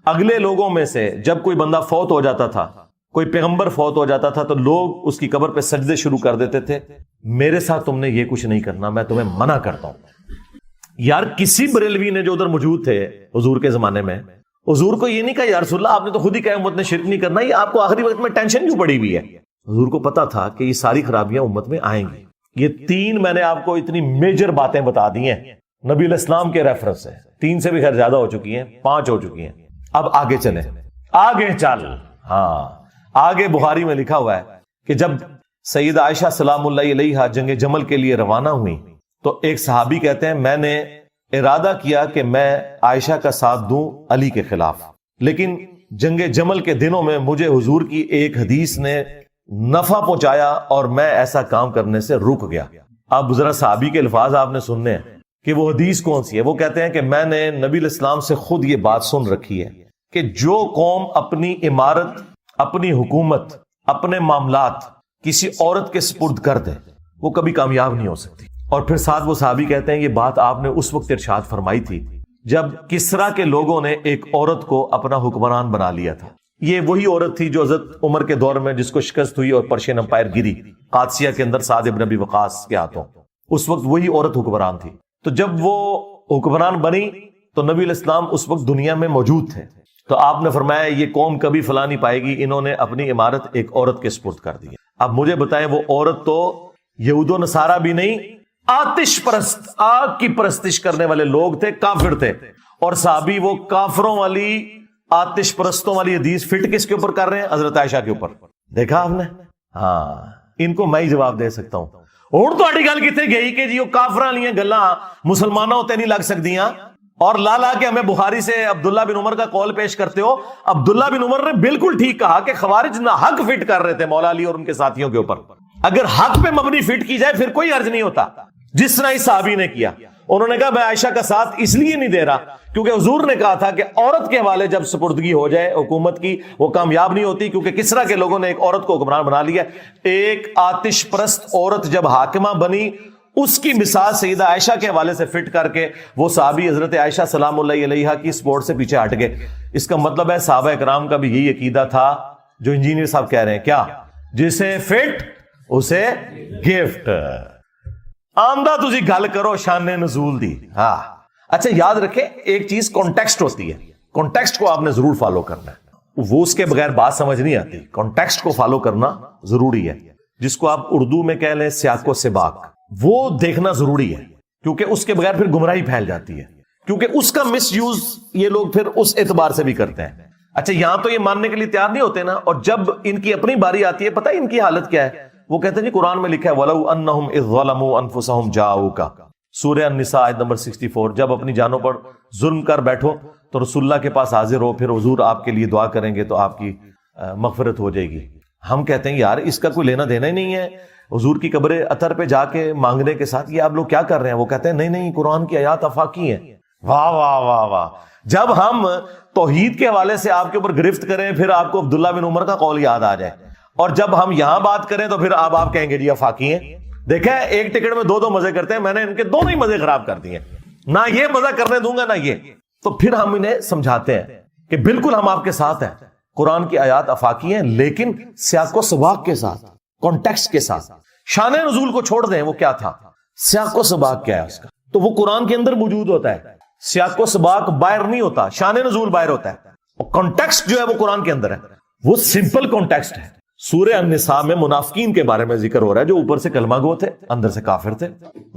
اگلے لوگوں میں سے جب کوئی بندہ فوت ہو جاتا تھا، کوئی پیغمبر فوت ہو جاتا تھا تو لوگ اس کی قبر پہ سجدے شروع کر دیتے تھے. میرے ساتھ تم نے یہ کچھ نہیں کرنا، میں تمہیں منع کرتا ہوں. یار کسی بریلوی نے جو ادھر موجود تھے حضور کے زمانے میں، حضور کو یہ نہیں کہا یا رسول اللہ آپ نے تو خود ہی کہا امت نے شرک نہیں کرنا، یہ آپ کو آخری وقت میں ٹینشن کیوں پڑی ہوئی ہے؟ حضور کو پتا تھا کہ یہ ساری خرابیاں امت میں آئیں گی. یہ 3 میں نے آپ کو اتنی میجر باتیں بتا دی ہیں نبی علیہ السلام کے ریفرنس سے، 3 سے بھی خیر زیادہ ہو چکی ہیں، 5 ہو چکی ہیں. اب آگے چلیں، آگے چل. ہاں آگے بخاری میں لکھا ہوا ہے کہ جب سیدہ عائشہ سلام اللہ علیہا جنگ جمل کے لیے روانہ ہوئی تو ایک صحابی کہتے ہیں میں نے ارادہ کیا کہ میں عائشہ کا ساتھ دوں علی کے خلاف، لیکن جنگ جمل کے دنوں میں مجھے حضور کی ایک حدیث نے نفع پہنچایا اور میں ایسا کام کرنے سے رک گیا. اب ذرا صحابی کے الفاظ آپ نے سننے ہیں کہ وہ حدیث کون سی ہے. وہ کہتے ہیں کہ میں نے نبی علیہ السلام سے خود یہ بات سن رکھی ہے کہ جو قوم اپنی عمارت، اپنی حکومت، اپنے معاملات کسی عورت کے سپرد کر دے وہ کبھی کامیاب نہیں ہو سکتی. اور پھر ساتھ وہ صحابی کہتے ہیں یہ بات آپ نے اس وقت ارشاد فرمائی تھی جب کسرا کے لوگوں نے ایک عورت کو اپنا حکمران بنا لیا تھا. یہ وہی عورت تھی جو حضرت عمر کے دور میں جس کو شکست ہوئی اور پرشین امپائر گری قادسیہ کے اندر سعد ابن ابی وقاص کے ہاتھوں، اس وقت وہی عورت حکمران تھی. تو جب وہ حکمران بنی تو نبی علیہ السلام اس وقت دنیا میں موجود تھے. تو آپ نے فرمایا یہ قوم کبھی فلاں نہیں پائے گی، انہوں نے اپنی عمارت ایک عورت کے سپرد کر دی. اب مجھے بتائیں وہ عورت تو یہود و نصارہ بھی نہیں، آتش پرست، آگ کی پرستش کرنے والے لوگ تھے، کافر تھے. اور صحابی وہ کافروں والی آتش پرستوں والی حدیث فٹ کس کے اوپر کر رہے ہیں؟ حضرت عائشہ کے اوپر. دیکھا آپ نے؟ ہاں ان کو میں ہی جواب دے سکتا ہوں. اور تو گل کتنے گئی کہ جی وہ کافراں لیاں گلاں مسلمانوں تے نہیں لگ سکدیاں، اور لا کے ہمیں بخاری سے عبداللہ بن عمر کا قول پیش کرتے ہو. عبداللہ بن عمر نے بالکل ٹھیک کہا کہ خوارج نہ حق فٹ کر رہے تھے مولا علی اور ان کے ساتھیوں کے اوپر. اگر حق پہ مبنی فٹ کی جائے پھر کوئی حرج نہیں ہوتا، جس طرح اس صحابی نے کیا. انہوں نے کہا میں عائشہ کا ساتھ اس لیے نہیں دے رہا کیونکہ حضور نے کہا تھا کہ عورت کے حوالے جب سپردگی ہو جائے حکومت کی وہ کامیاب نہیں ہوتی، کیونکہ کسرا کے لوگوں نے ایک عورت کو حکمران بنا لیا. ایک آتش پرست عورت جب حاکمہ بنی، اس کی مثال سیدہ عائشہ کے حوالے سے فٹ کر کے وہ صحابی حضرت عائشہ سلام اللہ علیہا کی سپورٹ سے پیچھے ہٹ گئے. اس کا مطلب ہے صحابہ کرام کا بھی یہی عقیدہ تھا جو انجینئر صاحب کہہ رہے ہیں، کیا؟ جسے فٹ اسے گفٹ. آمدہ تجھے گل کرو شان نزول دی. ہاں اچھا یاد رکھیں ایک چیز کانٹیکسٹ ہوتی ہے، کانٹیکسٹ کو آپ نے ضرور فالو کرنا ہے، وہ اس کے بغیر بات سمجھ نہیں آتی. کانٹیکسٹ کو فالو کرنا ضروری ہے، جس کو آپ اردو میں کہہ لیں سیاق و سباق، وہ دیکھنا ضروری ہے کیونکہ اس کے بغیر پھر گمراہی پھیل جاتی ہے، کیونکہ اس کا مس یوز یہ لوگ پھر اس اعتبار سے بھی کرتے ہیں. اچھا یہاں تو یہ ماننے کے لیے تیار نہیں ہوتے نا، اور جب ان کی اپنی باری آتی ہے پتہ ان کی حالت کیا ہے؟ وہ کہتے ہیں جی قرآن میں لکھا ہے وَلَوْ أَنَّهُمْ إِذْ ظَلَمُوا أَنفُسَهُمْ جَاءُوكَ، سورہ النساء آیت نمبر 64. جب اپنی جانوں پر ظلم کر بیٹھو تو رسول اللہ کے پاس حاضر ہو، پھر حضور آپ کے لیے دعا کریں گے تو آپ کی مغفرت ہو جائے گی. ہم کہتے ہیں یار اس کا کوئی لینا دینا ہی نہیں ہے حضور کی قبر اطہر پہ جا کے مانگنے کے ساتھ، یہ آپ لوگ کیا کر رہے ہیں؟ وہ کہتے ہیں نہیں نہیں قرآن کی آیات آفاقی ہیں. واہ واہ واہ واہ. جب ہم توحید کے حوالے سے آپ کے اوپر گرفت کریں پھر آپ کو عبداللہ بن عمر کا قول یاد آ جائے، اور جب ہم یہاں بات کریں تو پھر آپ کہیں گے جی آفاقی ہیں. دیکھیں ایک ٹکٹ میں دو مزے کرتے ہیں، میں نے ان کے دونوں ہی مزے خراب کر دیے، نہ یہ مزہ کرنے دوں گا نہ یہ. تو پھر ہم انہیں سمجھاتے ہیں کہ بالکل ہم آپ کے ساتھ ہیں، قرآن کی آیات آفاقی ہیں لیکن سیاق و سباق کے ساتھ، کانٹیکسٹ کے ساتھ. شان نزول کو چھوڑ دیں، وہ کیا تھا؟ سیاق و سباق کیا ہے اس کا؟ تو وہ قرآن کے اندر موجود ہوتا ہے، سیاق و سباق باہر نہیں ہوتا، شان نزول باہر ہوتا ہے. اور کانٹیکسٹ جو ہے وہ قرآن کے اندر ہے، وہ سمپل کانٹیکسٹ ہے. سورہ النساء میں منافقین کے بارے میں ذکر ہو رہا ہے جو اوپر سے کلمہ گو تھے اندر سے کافر تھے.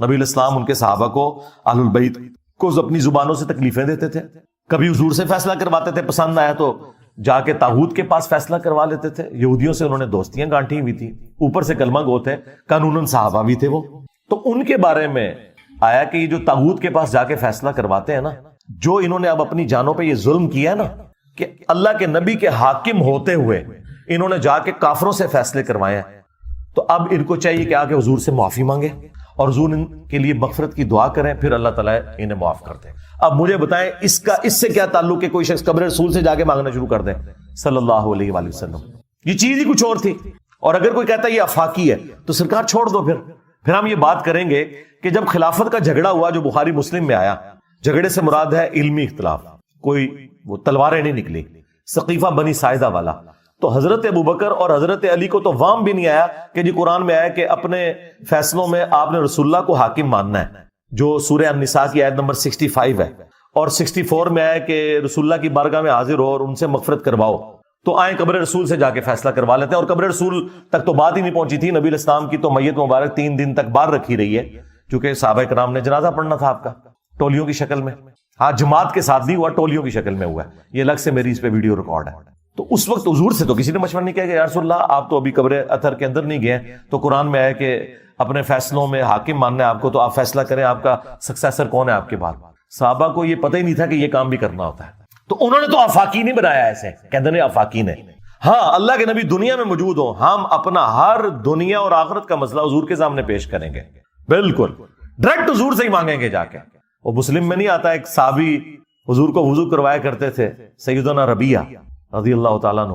نبی الاسلام ان کے صحابہ کو اہل البیت کو اپنی زبانوں سے تکلیفیں دیتے تھے، کبھی حضور سے فیصلہ کرواتے تھے، پسند آیا تو جا کے طاغوت کے پاس فیصلہ کروا لیتے تھے. یہودیوں سے انہوں نے دوستیاں گانٹھی ہوئی تھی، اوپر سے کلمہ گو تھے، قانوناً صحابہ بھی تھے وہ. تو ان کے بارے میں آیا کہ یہ جو طاغوت کے پاس جا کے فیصلہ کرواتے ہیں نا، جو انہوں نے اب اپنی جانوں پہ یہ ظلم کیا نا کہ اللہ کے نبی کے حاکم ہوتے ہوئے انہوں نے جا کے کافروں سے فیصلے کروائے ہیں، تو اب ان کو چاہیے کہ آگے حضور سے معافی مانگے اور حضور ان کے لیے مغفرت کی دعا کریں، پھر اللہ تعالیٰ انہیں معاف کر دے. اب مجھے بتائیں اس سے کیا تعلق ہے کوئی شخص قبر رسول سے جا کے مانگنا شروع کر دے صلی اللہ علیہ وآلہ وسلم؟ یہ چیز ہی کچھ اور تھی. اور اگر کوئی کہتا ہے یہ آفاقی ہے تو سرکار چھوڑ دو. پھر ہم یہ بات کریں گے کہ جب خلافت کا جھگڑا ہوا جو بخاری مسلم میں آیا، جھگڑے سے مراد ہے علمی اختلاف، کوئی وہ تلواریں نہیں نکلی، سقیفہ بنی ساعدہ والا. تو حضرت ابوبکر اور حضرت علی کو تو وام بھی نہیں آیا کہ جی قرآن میں آیا کہ اپنے فیصلوں میں آپ نے رسول اللہ کو حاکم ماننا ہے، جو سورہ النساء کی آیت نمبر 65 ہے، اور 64 میں آیا کہ رسول اللہ کی بارگاہ میں حاضر ہو اور ان سے مغفرت کرواؤ. تو آئیں قبر رسول سے جا کے فیصلہ کروا لیتے ہیں. اور قبر رسول تک تو بات ہی نہیں پہنچی تھی، نبی الاسلام کی تو میت مبارک 3 دن تک باہر رکھی رہی ہے، کیونکہ صحابہ کرام نے جنازہ پڑھنا تھا آپ کا ٹولیوں کی شکل میں. ہاں جماعت کے ساتھ نہیں ہوا، ٹولیوں کی شکل میں ہوا ہے. یہ الگ سے میری اس پہ ویڈیو ریکارڈ ہے. تو اس وقت حضور سے تو کسی نے مشورہ نہیں کیا کہ یا رسول اللہ آپ تو ابھی قبر اطہر کے اندر نہیں گئے، تو قرآن میں ہے کہ اپنے فیصلوں میں حاکم ماننا ہے آپ کو، تو آپ فیصلہ کریں، آپ کا سکسیسر کون ہے آپ کے بعد. صحابہ کو یہ پتہ ہی نہیں تھا کہ یہ کام بھی کرنا ہوتا ہے. تو انہوں نے تو آفاقی نہیں بنایا، ایسے کہتے ہیں آفاقی نے. ہاں اللہ کے نبی دنیا میں موجود ہوں، ہم اپنا ہر دنیا اور آخرت کا مسئلہ حضور کے سامنے پیش کریں گے، بالکل ڈائریکٹ حضور سے ہی مانگیں گے جا کے. وہ مسلم میں نہیں آتا ایک صحابی حضور کو وضو کروایا کرتے تھے، سیدنا ربیہ رضی اللہ تعالیٰ عنہ،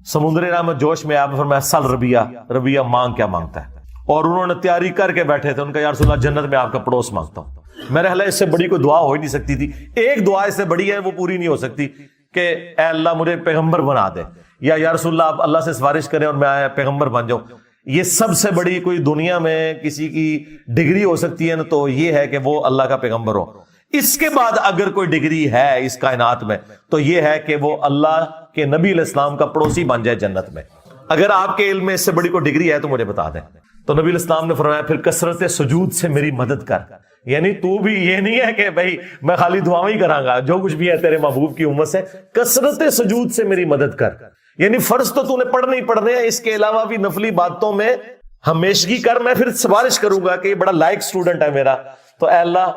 سمندر رحمت جوش میں آپ نے فرمایا سل ربیہ مانگ کیا مانگتا ہے، اور انہوں نے تیاری کر کے بیٹھے تھے. ان کا یا رسول اللہ جنت میں آپ کا پڑوس مانگتا ہوں. میرے خیال اس سے بڑی کوئی دعا ہو ہی نہیں سکتی تھی. ایک دعا اس سے بڑی ہے وہ پوری نہیں ہو سکتی کہ اے اللہ مجھے پیغمبر بنا دے، یا رسول اللہ آپ اللہ سے سفارش کریں اور میں پیغمبر بن جاؤں. یہ سب سے بڑی کوئی دنیا میں کسی کی ڈگری ہو سکتی ہے نا، تو یہ ہے کہ وہ اللہ کا پیغمبر ہو. اس کے بعد اگر کوئی ڈگری ہے اس کائنات میں تو یہ ہے کہ وہ اللہ کے نبی علیہ السلام کا پڑوسی بن جائے جنت میں. اگر آپ کے علم میں اس سے بڑی کوئی ڈگری ہے تو مجھے بتا دیں. تو نبی علیہ السلام نے فرمایا پھر کثرت سجود سے میری مدد کر. یعنی تو بھی یہ نہیں ہے کہ بھائی میں خالی دعاؤں ہی کراں گا، جو کچھ بھی ہے تیرے محبوب کی امت سے، کثرت سجود سے میری مدد کر. یعنی فرض تو نے پڑھنے ہی پڑھنے ہیں، اس کے علاوہ بھی نفلی باتوں میں ہمیشگی کر. میں پھر سفارش کروں گا کہ یہ بڑا لائق سٹوڈنٹ ہے میرا، تو اے اللہ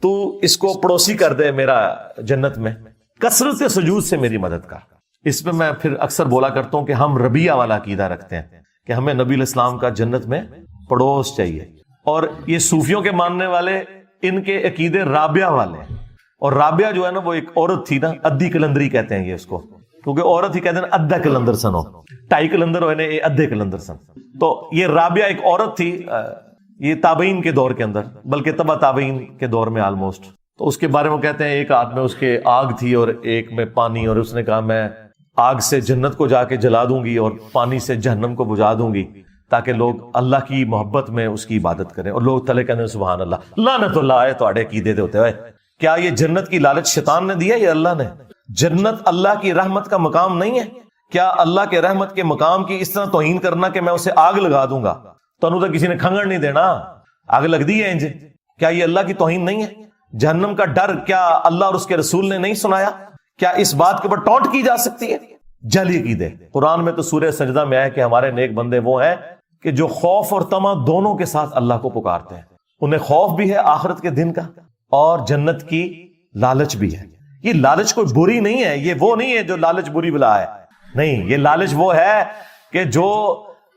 تو اس کو پڑوسی کر دے میرا جنت میں. کثرت سجود سے میری مدد کر. اس پہ میں پھر اکثر بولا کرتا ہوں کہ ہم ربیہ والا عقیدہ رکھتے ہیں کہ ہمیں نبی علیہ السلام کا جنت میں پڑوس چاہیے. اور یہ صوفیوں کے ماننے والے ان کے عقیدے رابعہ والے ہیں. اور رابعہ جو ہے نا وہ ایک عورت تھی نا, ادھی کلندری کہتے ہیں یہ اس کو, کیونکہ عورت ہی کہتے ہیں ادھا کلندر سن ہو, 2.5 کلندر ہوئے یہ ادھے کلندر سن. تو یہ رابعہ ایک عورت تھی, یہ تابعین کے دور کے اندر, بلکہ تبع تابعین کے دور میں آلموسٹ. تو اس کے بارے میں کہتے ہیں ایک ہاتھ میں اس کے آگ تھی اور ایک میں پانی, اور اس نے کہا میں آگ سے جنت کو جا کے جلا دوں گی اور پانی سے جہنم کو بجھا دوں گی تاکہ لوگ اللہ کی محبت میں اس کی عبادت کریں. اور لوگ تلے کہنے سبحان اللہ, لعنت اللہ ہے تو اڑے عقیدے ہوتے ہوئے. کیا یہ جنت کی لالچ شیطان نے دیا یا اللہ نے؟ جنت اللہ کی رحمت کا مقام نہیں ہے؟ کیا اللہ کے رحمت کے مقام کی اس طرح توہین کرنا کہ میں اسے آگ لگا دوں گا تو انہوں تو کسی نے کھنگڑ نہیں دینا, آگ لگ دی ہے انجے, کیا یہ اللہ کی توہین نہیں ہے؟ جہنم کا ڈر کیا اللہ اور اس کے رسول نے نہیں سنایا؟ کیا اس بات کے اوپر ٹونٹ کی جا سکتی ہے؟ جعلی عقیدے. قرآن میں تو سورہ سجدہ میں ہے کہ ہمارے نیک بندے وہ ہیں کہ جو خوف اور طمع دونوں کے ساتھ اللہ کو پکارتے ہیں. انہیں خوف بھی ہے آخرت کے دن کا اور جنت کی لالچ بھی ہے. یہ لالچ کوئی بری نہیں ہے, یہ وہ نہیں ہے جو لالچ بری بلا ہے, نہیں, یہ لالچ وہ ہے کہ جو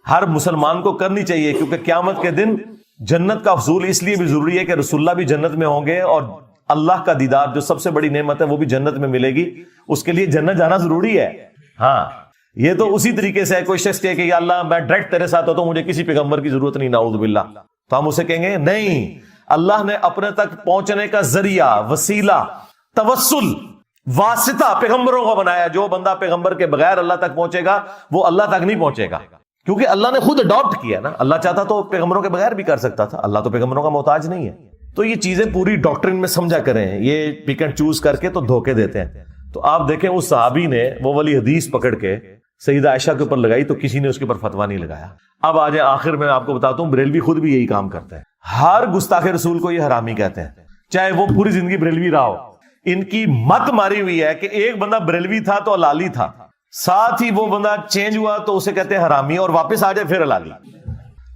ہر مسلمان کو کرنی چاہیے, کیونکہ قیامت کے دن جنت کا حصول اس لیے بھی ضروری ہے کہ رسول اللہ بھی جنت میں ہوں گے اور اللہ کا دیدار جو سب سے بڑی نعمت ہے وہ بھی جنت میں ملے گی. اس کے لیے جنت جانا ضروری ہے. ہاں, یہ تو اسی طریقے سے ہے کوئی شخص کہے کہ یا اللہ میں ڈائریکٹ تیرے ساتھ ہوتا ہوں, مجھے کسی پیغمبر کی ضرورت نہیں, نعوذ باللہ, تو ہم اسے کہیں گے نہیں, اللہ نے اپنے تک پہنچنے کا ذریعہ, وسیلہ, توسل, واسطہ پیغمبروں کا بنایا. جو بندہ پیغمبر کے بغیر اللہ تک پہنچے گا وہ اللہ تک نہیں پہنچے گا, کیونکہ اللہ نے خود اڈاپٹ کیا نا. اللہ چاہتا تو پیغمبروں کے بغیر بھی کر سکتا تھا, اللہ تو پیغمبروں کا محتاج نہیں ہے. تو یہ چیزیں پوری ڈاکٹرن میں سمجھا کریں, یہ پک اینڈ چوز کر کے تو دھوکے دیتے ہیں. تو آپ دیکھیں اس صحابی نے وہ والی حدیث پکڑ کے سیدہ عائشہ کے اوپر لگائی تو کسی نے اس کے اوپر فتویٰ نہیں لگایا. اب آج آخر میں آپ کو بتاتا ہوں, بریلوی خود بھی یہی کام کرتے ہیں. ہر گستاخ رسول کو یہ حرامی کہتے ہیں, چاہے وہ پوری زندگی بریلوی رہا ہو. ان کی مت ماری ہوئی ہے کہ ایک بندہ بریلوی تھا تو حلالی تھا, ساتھ ہی وہ بندہ چینج ہوا تو اسے کہتے ہیں حرامی, اور واپس آ جائے پھر حلالی.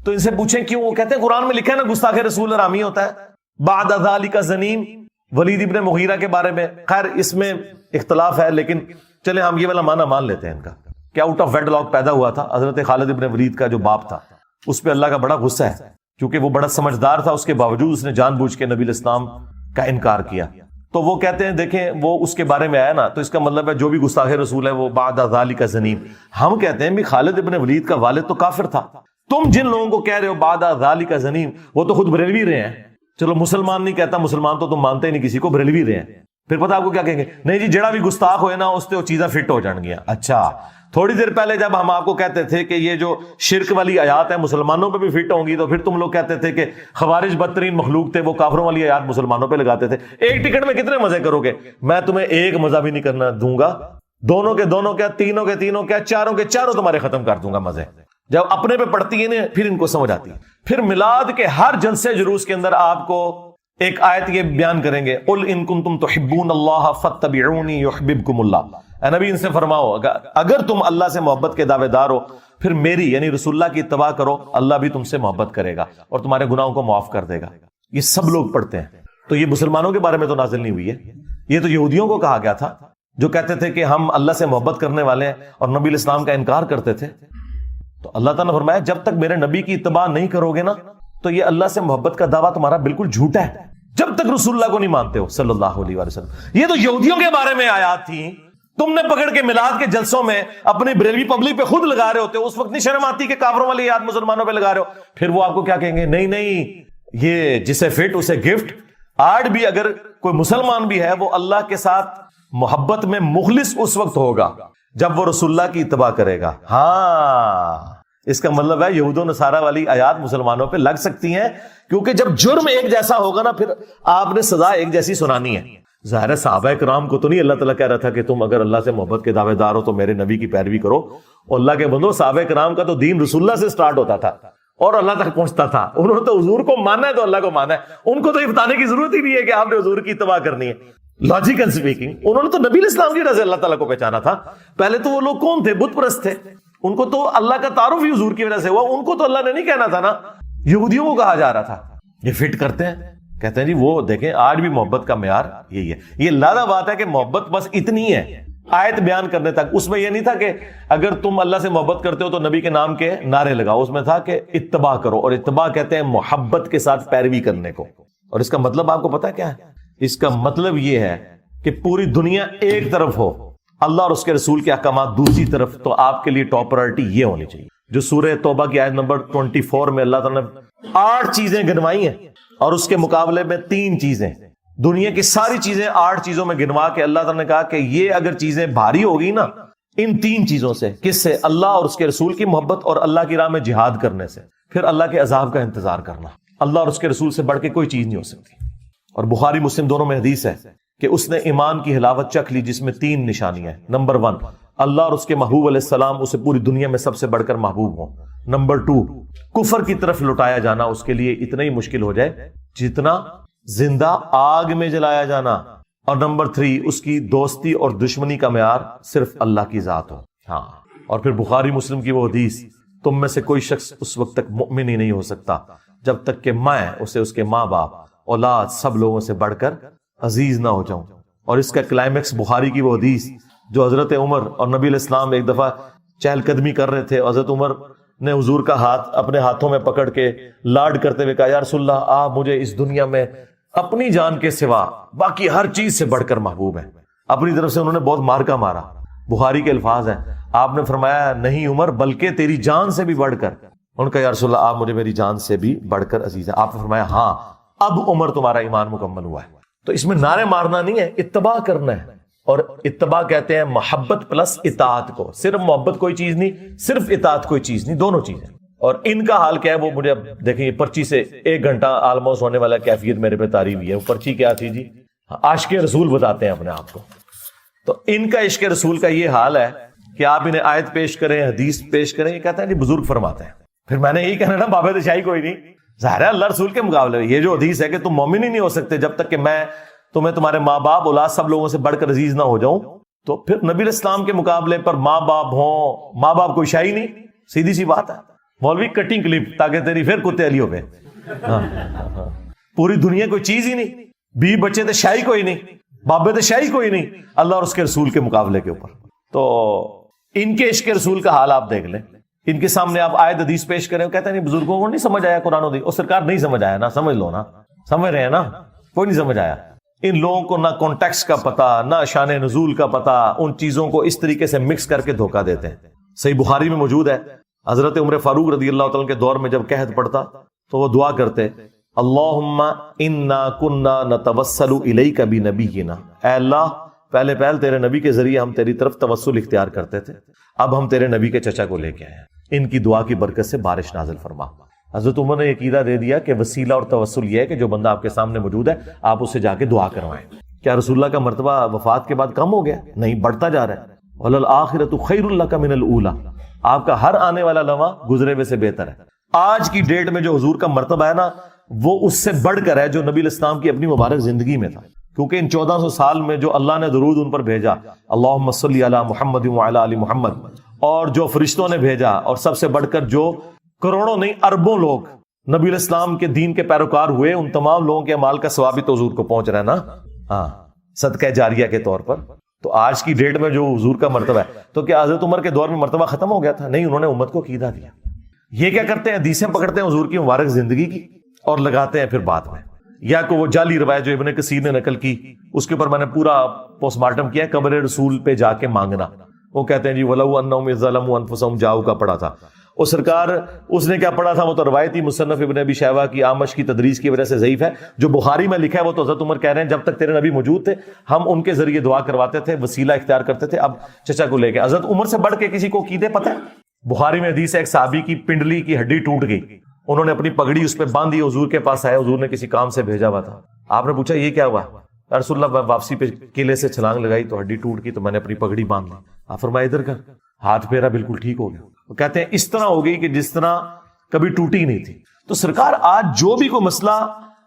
تو ان سے پوچھیں کیوں؟ وہ کہتے ہیں قرآن میں لکھا ہے نا گستاخ رسول حرامی ہوتا ہے. بعد ذالک زنیم, ولید ابن مغیرہ کے بارے میں, خیر اس میں اختلاف ہے لیکن چلے ہم یہ والا معنی مان لیتے ہیں ان کا, کہ آؤٹ آف ویڈ لاک پیدا ہوا تھا. حضرت خالد ابن ولید کا جو باپ تھا اس پہ اللہ کا بڑا غصہ ہے, کیونکہ وہ بڑا سمجھدار تھا, اس کے باوجود اس نے جان بوجھ کے نبی الاسلام کا انکار کیا. تو وہ کہتے ہیں دیکھیں وہ اس کے بارے میں آیا نا, تو اس کا مطلب ہے جو بھی گستاخ رسول ہے وہ بعد ذالک زنیم. ہم کہتے ہیں بھی خالد ابن ولید کا والد تو کافر تھا, تم جن لوگوں کو کہہ رہے ہو بعد ذالک زنیم وہ تو خود بریلوی رہے ہیں. چلو مسلمان نہیں کہتا, مسلمان تو تم مانتے ہی نہیں کسی کو, بریلوی رہے ہیں. پھر پتہ آپ کو کیا کہیں گے, نہیں جی جڑا بھی گستاخ ہوئے نا اس سے وہ چیزیں فٹ ہو جان گیا. اچھا, تھوڑی دیر پہلے جب ہم آپ کو کہتے تھے کہ یہ جو شرک والی آیات ہے مسلمانوں پہ بھی فٹ ہوں گی, تو پھر تم لوگ کہتے تھے کہ خوارج بدترین مخلوق تھے, وہ کافروں والی آیات مسلمانوں پہ لگاتے تھے. ایک ٹکٹ میں کتنے مزے کرو گے؟ میں تمہیں ایک مزہ بھی نہیں کرنا دوں گا, دونوں کے دونوں کیا, تینوں کے تینوں کیا, چاروں کے چاروں تمہارے ختم کر دوں گا مزے. جب اپنے پہ پڑتی ہے نا پھر ان کو سمجھ آتی ہے. پھر میلاد کے ہر جلسے جلوس کے اندر آپ کو ایک آیت یہ بیان کریں گے, قل ان کنتم تحبون اللہ فاتبعونی یحببکم اللہ. اے نبی ان سے فرماؤ اگر تم اللہ سے محبت کے دعوے دار ہو پھر میری یعنی رسول اللہ کی اتباع کرو, اللہ بھی تم سے محبت کرے گا اور تمہارے گناہوں کو معاف کر دے گا. یہ سب لوگ پڑھتے ہیں. تو یہ مسلمانوں کے بارے میں تو نازل نہیں ہوئی ہے, یہ تو یہودیوں کو کہا گیا تھا جو کہتے تھے کہ ہم اللہ سے محبت کرنے والے ہیں اور نبی الاسلام کا انکار کرتے تھے. تو اللہ تعالیٰ نے فرمایا جب تک میرے نبی کی اتباع نہیں کرو گے نا تو یہ اللہ سے محبت کا دعویٰ تمہارا بالکل جھوٹا ہے, جب تک رسول اللہ کو نہیں مانتے ہو صلی اللہ علیہ وسلم. یہ تو یہودیوں کے بارے میں آیات تھیں, تم نے پکڑ کے میلاد کے جلسوں میں اپنی بریلوی پبلک پہ خود لگا رہے ہوتے ہو. اس وقت نہیں شرم آتی کہ کافروں والی یاد مسلمانوں پہ لگا رہے ہو. پھر وہ آپ کو کیا کہیں گے, نہیں نہیں یہ جسے فٹ اسے گفٹ. آج بھی اگر کوئی مسلمان بھی ہے وہ اللہ کے ساتھ محبت میں مخلص اس وقت ہوگا جب وہ رسول اللہ کی اتباع کرے گا. ہاں اس کا مطلب ہے یہود و نصارہ والی آیات مسلمانوں پہ لگ سکتی ہیں, کیونکہ جب جرم ایک جیسا ہوگا نا پھر آپ نے سزا ایک جیسی سنانی ہے. ظاہر ہے صحابہ کرام کو تو نہیں اللہ تعالیٰ کہہ رہا تھا کہ تم اگر اللہ سے محبت کے دعوے دار ہو تو میرے نبی کی پیروی کرو. اور اللہ کے بندو صحابہ کرام کا تو دین رسول اللہ سے سٹارٹ ہوتا تھا اور اللہ تک پہنچتا تھا. انہوں نے تو حضور کو مانا ہے تو اللہ کو مانا ہے, ان کو تو یہ بتانے کی ضرورت ہی نہیں ہے کہ آپ نے حضور کی اتباع کرنی ہے. لاجیکل سپیکنگ انہوں نے تو نبی الاسلام کی وجہ سے اللہ تعالیٰ کو پہچانا تھا. پہلے تو وہ لوگ کون تھے؟ بت پرست تھے. ان کو تو اللہ کا تعارف ہی حضور کی وجہ سے ہوا, ان کو تو اللہ نے نہیں کہنا تھا نا, یہودیوں کو کہا جا رہا تھا. یہ فٹ کرتے ہیں, کہتے ہیں جی وہ دیکھیں آج بھی محبت کا معیار یہی ہے. یہ لادہ بات ہے کہ محبت بس اتنی ہے آیت بیان کرنے تک. اس میں یہ نہیں تھا کہ اگر تم اللہ سے محبت کرتے ہو تو نبی کے نام کے نعرے لگاؤ, اس میں تھا کہ اتباع کرو. اور اتباع کہتے ہیں محبت کے ساتھ پیروی کرنے کو. اور اس کا مطلب آپ کو پتا کیا ہے؟ اس کا مطلب یہ ہے کہ پوری دنیا ایک طرف ہو، اللہ اور اس کے رسول کے احکامات دوسری طرف، تو آپ کے لیے ٹاپ پرائرٹی یہ ہونی چاہیے جو سورہ توبہ کی آیت نمبر 24 میں اللہ تعالیٰ نے 8 چیزیں گنوائی ہیں، اور اس کے مقابلے میں 3 چیزیں، دنیا کی ساری چیزیں 8 چیزوں میں گنوا کے اللہ تعالیٰ نے کہا کہ یہ اگر چیزیں بھاری ہوگی نا ان 3 چیزوں سے، کس سے؟ اللہ اور اس کے رسول کی محبت اور اللہ کی راہ میں جہاد کرنے سے، پھر اللہ کے عذاب کا انتظار کرنا۔ اللہ اور اس کے رسول سے بڑھ کے کوئی چیز نہیں ہو سکتی۔ اور بخاری مسلم دونوں میں حدیث ہے کہ اس نے ایمان کی حلاوت چکھ لی جس میں 3 نشانیاں ہیں۔ نمبر 1، اللہ اور اس کے محبوب علیہ السلام اسے پوری دنیا میں سب سے بڑھ کر محبوب ہوں۔ نمبر 2، کفر کی طرف لٹایا جانا اس کے لیے اتنا ہی مشکل ہو جائے جتنا زندہ آگ میں جلایا جانا۔ اور نمبر 3، اس کی دوستی اور دشمنی کا معیار صرف اللہ کی ذات ہو۔ ہاں، اور پھر بخاری مسلم کی وہ حدیث، تم میں سے کوئی شخص اس وقت تک مؤمن ہی نہیں ہو سکتا جب تک کہ میں اسے اس کے ماں باپ اولاد سب لوگوں سے بڑھ کر عزیز نہ ہو جاؤں۔ اور اس کا کلائمیکس بخاری کی وہ حدیث جو حضرت عمر اور نبی علیہ السلام ایک دفعہ چہل قدمی کر رہے تھے، حضرت عمر نے حضور کا ہاتھ اپنے ہاتھوں میں پکڑ کے لاڈ کرتے ہوئے کہا، یا رسول اللہ، آپ مجھے اس دنیا میں اپنی جان کے سوا باقی ہر چیز سے بڑھ کر محبوب ہیں۔ اپنی طرف سے انہوں نے بہت مارکا مارا۔ بخاری کے الفاظ ہیں، آپ نے فرمایا نہیں عمر، بلکہ تیری جان سے بھی بڑھ کر۔ ان کا یا رسول اللہ، آپ مجھے میری جان سے بھی بڑھ کر عزیز ہیں۔ آپ نے فرمایا ہاں، اب عمر تمہارا ایمان مکمل ہوا ہے۔ تو اس میں نعرے مارنا نہیں ہے، اتباع کرنا ہے۔ اور اتباع کہتے ہیں محبت پلس اطاعت کو۔ صرف محبت کوئی چیز نہیں، صرف اطاعت کوئی چیز نہیں، دونوں چیزیں۔ اور ان کا حال کیا ہے وہ مجھے اب دیکھیں، یہ پرچی سے 1 گھنٹہ آلموسٹ ہونے والا کیفیت میرے پہ تاری ہوئی ہے۔ وہ پرچی کیا تھی جی؟ عاشق رسول بتاتے ہیں اپنے آپ کو۔ تو ان کا عشق رسول کا یہ حال ہے کہ آپ انہیں آیت پیش کریں، حدیث پیش کریں، یہ کہتے ہیں جی بزرگ فرماتے ہیں۔ پھر میں نے یہی کہنا نا، بابے دشاہی کوئی نہیں، ظاہر ہے اللہ رسول کے مقابلے میں یہ جو حدیث ہے کہ تم مومن ہی نہیں ہو سکتے جب تک کہ میں تمہیں تمہارے ماں باپ اولاد سب لوگوں سے بڑھ کر عزیز نہ ہو جاؤں، تو پھر نبی علیہ السلام کے مقابلے پر ماں باپ ہوں، ماں باپ کوئی شاہی نہیں، سیدھی سی بات ہے۔ مولوی کٹنگ کلپ تاکہ تیری پھر کتے علی ہو گئے۔ پوری دنیا کوئی چیز ہی نہیں، بی بچے تو شاہی کوئی نہیں، بابے تو شاہی کوئی نہیں اللہ اور اس کے رسول کے مقابلے کے اوپر۔ تو ان کے عشق رسول کا حال آپ دیکھ لیں، ان کے سامنے آپ آیت حدیث پیش کریں، وہ کہتے ہیں نہیں بزرگوں کو نہیں سمجھ آیا قرآن و حدیث۔ اور سرکار نہیں سمجھ آیا نا، سمجھ لو نا، سمجھ رہے ہیں نا، کوئی نہیں سمجھ آیا۔ ان لوگوں کو نہ کانٹیکسٹ کا پتہ، نہ شان نزول کا پتہ، ان چیزوں کو اس طریقے سے مکس کر کے دھوکہ دیتے ہیں۔ صحیح بخاری میں موجود ہے، حضرت عمر فاروق رضی اللہ تعالیٰ کے دور میں جب قحط پڑتا تو وہ دعا کرتے، اللہم انا کنا نتوسل الیک بنبینا، اے اللہ پہلے تیرے نبی کے ذریعے ہم تیری طرف توسل اختیار کرتے تھے، اب ہم تیرے نبی کے چچا کو لے کے آئے ہیں، ان کی دعا کی برکت سے بارش نازل فرما۔ حضرت عمر نے عقیدہ دے دیا کہ وسیلہ اور توسل یہ ہے کہ جو بندہ آپ کے سامنے موجود ہے آپ اس سے جا کے دعا کروائیں۔ کیا رسول اللہ کا مرتبہ وفات کے بعد کم ہو گیا؟ نہیں، بڑھتا جا رہا ہے۔ وَلَلْآخِرَةُ خَيْرٌ لَكَ مِنَ الْأُولَىٰ، آپ کا ہر آنے والا لمحہ گزرے ہوئے سے بہتر ہے۔ آج کی ڈیٹ میں جو حضور کا مرتبہ ہے نا، وہ اس سے بڑھ کر ہے جو نبی علیہ السلام کی اپنی مبارک زندگی میں تھا، کیونکہ ان 1400 سال میں جو اللہ نے درود ان پر بھیجا، اللہم صلی علی محمد وعلی آل محمد، اور جو فرشتوں نے بھیجا، اور سب سے بڑھ کر جو کروڑوں نہیں اربوں لوگ نبی علیہ السلام کے دین کے پیروکار ہوئے، ان تمام لوگوں کے اعمال کا ثواب بھی تو حضور کو پہنچ رہا ہے نا، ہاں، صدقہ جاریہ کے طور پر۔ تو آج کی ڈیٹ میں جو حضور کا مرتبہ ہے، تو کیا حضرت عمر کے دور میں مرتبہ ختم ہو گیا تھا؟ نہیں، انہوں نے امت کو عقیدہ دیا۔ یہ کیا کرتے ہیں؟ حدیثیں پکڑتے ہیں حضور کی مبارک زندگی کی اور لگاتے ہیں پھر بعد میں، یا کہ وہ جعلی روایت جو ابن کثیر نے نقل کی، اس کے اوپر میں نے پورا پوسٹ مارٹم کیا، قبر رسول پہ جا کے مانگنا۔ وہ کہتے ہیں جی وَلَوْ أَنَّهُمْ ظَلَمُوا أَنفُسَهُمْ جاؤ کا پڑھا تھا، اور سرکار اس نے کیا پڑھا تھا؟ وہ تو روایتی مصنف ابن ابی شیبہ کی آمش کی تدریس کی وجہ سے ضعیف ہے، جو بخاری میں لکھا ہے وہ تو حضرت عمر کہہ رہے ہیں جب تک تیرے نبی موجود تھے ہم ان کے ذریعے دعا کرواتے تھے، وسیلہ اختیار کرتے تھے، اب چچا کو لے کے۔ حضرت عمر سے بڑھ کے کسی کو عقیدے پتہ ہے؟ بخاری میں حدیث ہے، ایک صحابی کی پنڈلی کی ہڈی ٹوٹ گئی، انہوں نے اپنی پگڑی اس پہ باندھی، حضور کے پاس آئے، حضور نے کسی کام سے بھیجا ہوا تھا، آپ نے پوچھا یہ کیا ہوا؟ رسول اللہ واپسی پہ قلعے سے چھلانگ لگائی تو ہڈی ٹوٹ گئی تو میں نے اپنی پگڑی باندھ لی، آپ فرمایا ادھر کر، ہاتھ پھیرا، بالکل ٹھیک ہو گیا۔ وہ کہتے ہیں اس طرح ہو گئی کہ جس طرح کبھی ٹوٹی نہیں تھی۔ تو سرکار آج جو بھی کوئی مسئلہ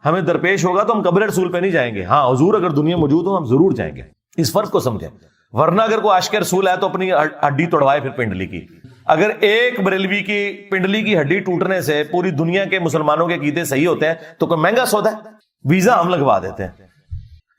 ہمیں درپیش ہوگا تو ہم قبر رسول پہ نہیں جائیں گے، ہاں حضور اگر دنیا موجود ہو ہم ضرور جائیں گے، اس فرق کو سمجھیں۔ ورنہ اگر کوئی عاشق رسول ہے تو اپنی ہڈی توڑوائے پھر پنڈلی کی۔ اگر ایک بریلوی کی پنڈلی کی ہڈی ٹوٹنے سے پوری دنیا کے مسلمانوں کے عقیدے صحیح ہوتے ہیں تو کوئی مہنگا سودا ہے؟ ویزا ہم لگوا دیتے ہیں۔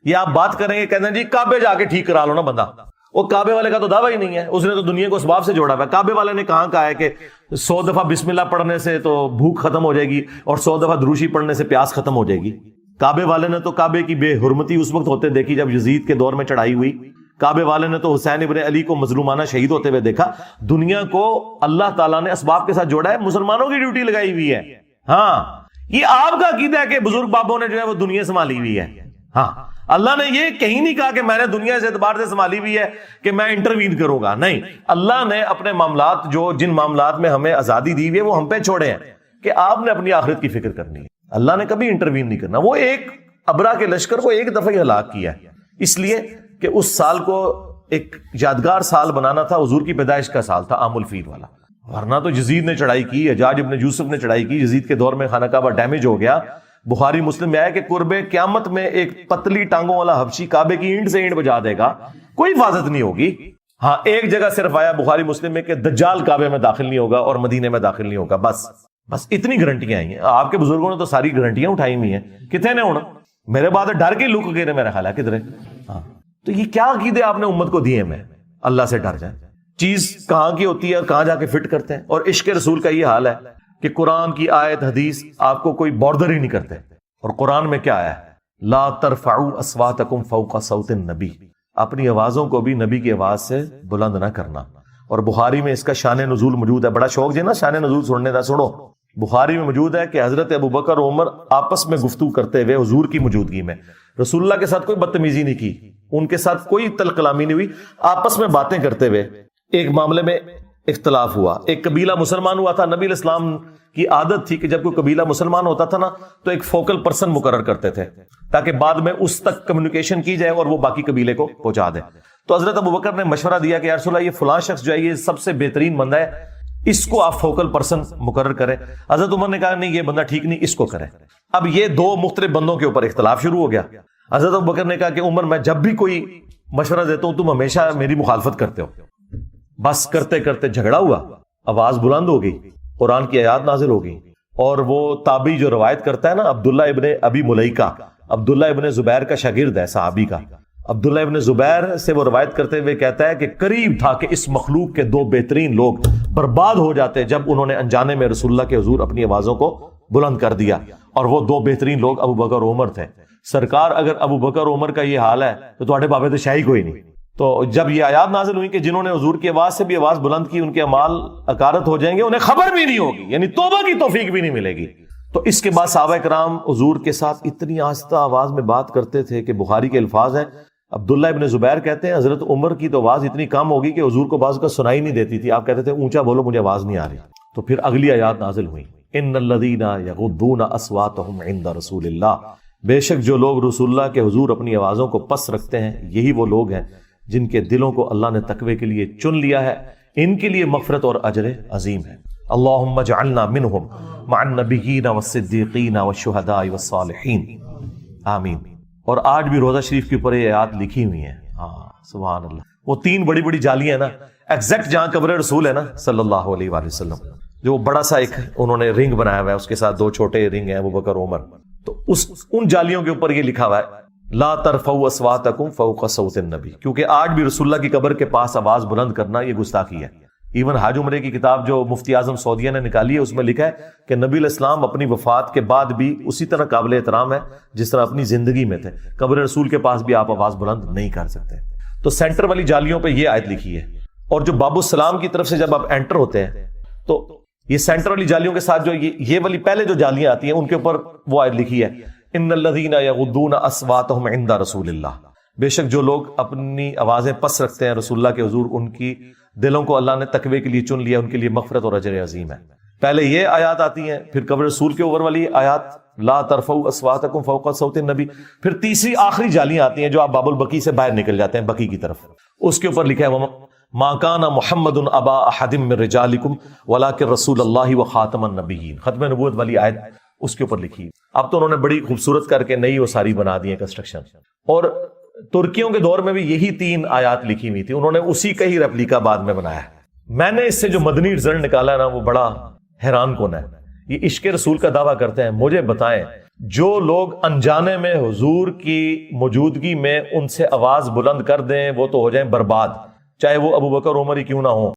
یہ آپ بات کریں گے کہتے ہیں جی کعبے جا کے ٹھیک کرا لو نا بندہ، وہ کعبے والے کا تو دعویٰ ہی نہیں ہے، اس نے تو دنیا کو اسباب سے جوڑا ہوا ہے۔ کعبے والے نے کہاں کہا ہے کہ 100 دفعہ بسم اللہ پڑھنے سے تو بھوک ختم ہو جائے گی اور 100 دفعہ دروشی پڑھنے سے پیاس ختم ہو جائے گی؟ کعبے والے نے تو کعبے کی بے حرمتی اس وقت ہوتے دیکھی جب یزید کے دور میں چڑھائی ہوئی. کعبے والے نے تو حسین ابن علی کو مظلومانہ شہید ہوتے ہوئے دیکھا. دنیا کو اللہ تعالیٰ نے اسباب کے ساتھ جوڑا ہے, مسلمانوں کی ڈیوٹی لگائی ہوئی ہے. ہاں, یہ آپ کا عقیدہ ہے کہ بزرگ بابوں نے جو ہے وہ دنیا سنبھالی ہوئی ہے. ہاں, اللہ نے یہ کہیں نہیں کہا کہ میں نے دنیا سے اعتبار سے سنبھالی ہوئی ہے کہ میں انٹروین کروں گا. نہیں, اللہ نے اپنے معاملات جو جن معاملات میں ہمیں آزادی دی ہوئی ہے وہ ہم پہ چھوڑے ہیں کہ آپ نے اپنی آخرت کی فکر کرنی ہے. اللہ نے کبھی انٹروین نہیں کرنا. وہ ایک ابرا کے لشکر کو ایک دفعہ ہی ہلاک کیا ہے, اس لیے کہ اس سال کو ایک یادگار سال بنانا تھا. حضور کی پیدائش کا سال تھا, عام الفیل والا. ورنہ تو یزید نے چڑھائی کی, حجاج ابن یوسف نے چڑھائی کی. یزید کے دور میں خانہ کعبہ ڈیمیج ہو گیا. بخاری مسلم میں آیا کہ قرب قیامت میں ایک پتلی ٹانگوں والا حبشی کعبے کی اینٹ سے اینٹ بجا دے گا, کوئی حفاظت نہیں ہوگی. ہاں, ایک جگہ صرف آیا بخاری مسلم میں کہ دجال کعبے میں داخل نہیں ہوگا اور مدینے میں داخل نہیں ہوگا. بس اتنی گارنٹیاں آئی ہیں. آپ کے بزرگوں نے تو ساری گارنٹیاں اٹھائی ہوئی ہیں. کتنے نے ہونا میرے بعد ڈر کے لک گئے میرا خیال ہے کدھر. ہاں, تو یہ کیا عقیدے آپ نے امت کو دیے میں, اللہ سے ڈر جائیں. چیز کہاں کی ہوتی ہے اور کہاں جا کے فٹ کرتے ہیں. اور عشق رسول کا یہ حال ہے کہ قرآن کی آیت حدیث آپ کو کوئی بارڈر ہی نہیں کرتے. اور قرآن میں کیا آیا ہے, لا ترفعوا اصواتکم فوق صوت النبی, اپنی آوازوں کو بھی نبی کی آواز سے بلند نہ کرنا. اور بخاری میں اس کا شان نزول موجود ہے. بڑا شوق جو نا شان نزول سننے کا, سنو. بخاری میں موجود ہے کہ حضرت ابوبکر اور عمر آپس میں گفتگو کرتے ہوئے حضور کی موجودگی میں, رسول اللہ کے ساتھ کوئی بدتمیزی نہیں کی, ان کے ساتھ کوئی تل کلامی نہیں ہوئی, آپس میں باتیں کرتے ہوئے ایک معاملے میں اختلاف ہوا. ایک قبیلہ مسلمان ہوا تھا. نبی علیہ السلام کی عادت تھی کہ جب کوئی قبیلہ مسلمان ہوتا تھا نا تو ایک فوکل پرسن مقرر کرتے تھے تاکہ بعد میں اس تک کمیونیکیشن کی جائے اور وہ باقی قبیلے کو پہنچا دے. تو حضرت ابوبکر نے مشورہ دیا کہ یا رسول اللہ, یہ فلاں شخص جو ہے یہ سب سے بہترین بندہ ہے, اس کو آپ فوکل پرسن مقرر کریں. حضرت عمر نے کہا نہیں, یہ بندہ ٹھیک نہیں, اس کو کریں. اب یہ دو مختلف بندوں کے اوپر اختلاف شروع ہو گیا. حضرت ابوبکر نے کہا کہ عمر, میں جب بھی کوئی مشورہ دیتا ہوں تم ہمیشہ میری مخالفت کرتے ہو. بس کرتے کرتے جھگڑا ہوا, آواز بلند ہو گئی, قرآن کی آیات نازل ہو گئی. اور وہ تابعی جو روایت کرتا ہے نا, عبداللہ ابن ابی ملیکہ, عبداللہ ابن زبیر کا شاگرد ہے صحابی کا. عبداللہ ابن زبیر سے وہ روایت کرتے ہوئے کہتا ہے کہ قریب تھا کہ اس مخلوق کے دو بہترین لوگ برباد ہو جاتے جب انہوں نے انجانے میں رسول اللہ کے حضور اپنی آوازوں کو بلند کر دیا. اور وہ دو بہترین لوگ ابو بکر اور عمر تھے. سرکار, اگر ابو بکر اور عمر کا یہ حال ہے تو تھوڑے بابے تو شاہی کوئی نہیں. تو جب یہ آیات نازل ہوئی کہ جنہوں نے حضور کی آواز سے بھی آواز بلند کی ان کے اعمال اکارت ہو جائیں گے, انہیں خبر بھی نہیں ہوگی, یعنی توبہ کی توفیق بھی نہیں ملے گی. تو اس کے بعد صحابہ کرام حضور کے ساتھ اتنی آہستہ آواز میں بات کرتے تھے کہ بخاری کے الفاظ ہیں, عبداللہ ابن زبیر کہتے ہیں حضرت عمر کی تو آواز اتنی کم ہوگی کہ حضور کو بعض کا سنائی نہیں دیتی تھی. آپ کہتے تھے اونچا بولو, مجھے آواز نہیں آ رہی. تو پھر اگلی آیات نازل ہوئی, ان الذین یغضون اصواتهم عند رسول اللہ, بے شک جو لوگ رسول اللہ کے حضور اپنی آوازوں کو پس رکھتے ہیں یہی وہ لوگ ہیں جن کے دلوں کو اللہ نے تقوی کے لیے چن لیا ہے, ان کے لیے مغفرت اور اجر عظیم ہے. اللہم اجعلنا منہم مع النبیین والصدیقین والشہداء والصالحین, آمین. اور آج بھی روزہ شریف کے اوپر یہ آیات لکھی ہوئی ہیں. ہاں سبحان اللہ. وہ تین بڑی بڑی جالیاں نا, ایگزیکٹ جہاں قبر رسول ہے نا صلی اللہ علیہ وآلہ وسلم, جو بڑا سا ایک انہوں نے رنگ بنایا ہوا ہے, اس کے ساتھ دو چھوٹے رنگ ہیں ابوبکر عمر. تو ان جالیوں کے اوپر یہ لکھا ہوا ہے لا ترفعوا اصواتکم فوق صوت النبی, کیونکہ آج بھی رسول اللہ کی قبر کے پاس آواز بلند کرنا یہ گستاخی ہے. ایون حج عمرے کی کتاب جو مفتی اعظم سعودیہ نے نکالی ہے اس میں لکھا ہے کہ نبی علیہ السلام اپنی وفات کے بعد بھی اسی طرح قابل احترام ہے جس طرح اپنی زندگی میں تھے. قبر رسول کے پاس بھی آپ آواز بلند نہیں کر سکتے. تو سینٹر والی جالیوں پہ یہ آیت لکھی ہے. اور جو باب السلام کی طرف سے جب آپ انٹر ہوتے ہیں تو یہ سینٹر والی جالیوں کے ساتھ جو یہ والی پہلے جو جالیاں آتی ہیں ان کے اوپر وہ آیت لکھی ہے ان الذین یغضون اصواتهم عند رسول اللہ, بے شک جو لوگ اپنی آوازیں پس رکھتے ہیں رسول اللہ کے حضور, ان کی دلوں کو اللہ نے تقوی کے لیے چن لیا, ان کے لیے مغفرت اور اجر عظیم ہے. پہلے یہ آیات آتی ہیں, پھر قبر رسول کے اوپر والی آیات لا ترفعوا اصواتکم فوق صوت النبی, پھر تیسری آخری جالیاں آتی ہیں جو آپ باب البقیع سے باہر نکل جاتے ہیں بقیع کی طرف. اس کے اوپر لکھا ہے ما کان محمد ابا احد من رجالکم ولکن رسول اللہ وخاتم النبیین, ختم نبوت والی آیت اس کے اوپر لکھی. اب تو انہوں نے بڑی خوبصورت کر کے نئی وہ ساری بنا دی ہے کنسٹرکشن. اور ترکیوں کے دور میں بھی یہی تین آیات لکھی ہوئی تھی, انہوں نے اسی کا ہی ریپلیکا بعد میں بنایا ہے. میں نے اس سے جو مدنی رزلٹ نکالا ہے نا وہ بڑا حیران کن ہے. یہ عشق رسول کا دعویٰ کرتے ہیں, مجھے بتائیں جو لوگ انجانے میں حضور کی موجودگی میں ان سے آواز بلند کر دیں وہ تو ہو جائیں برباد, چاہے وہ ابو بکر عمر ہی کیوں نہ ہوں.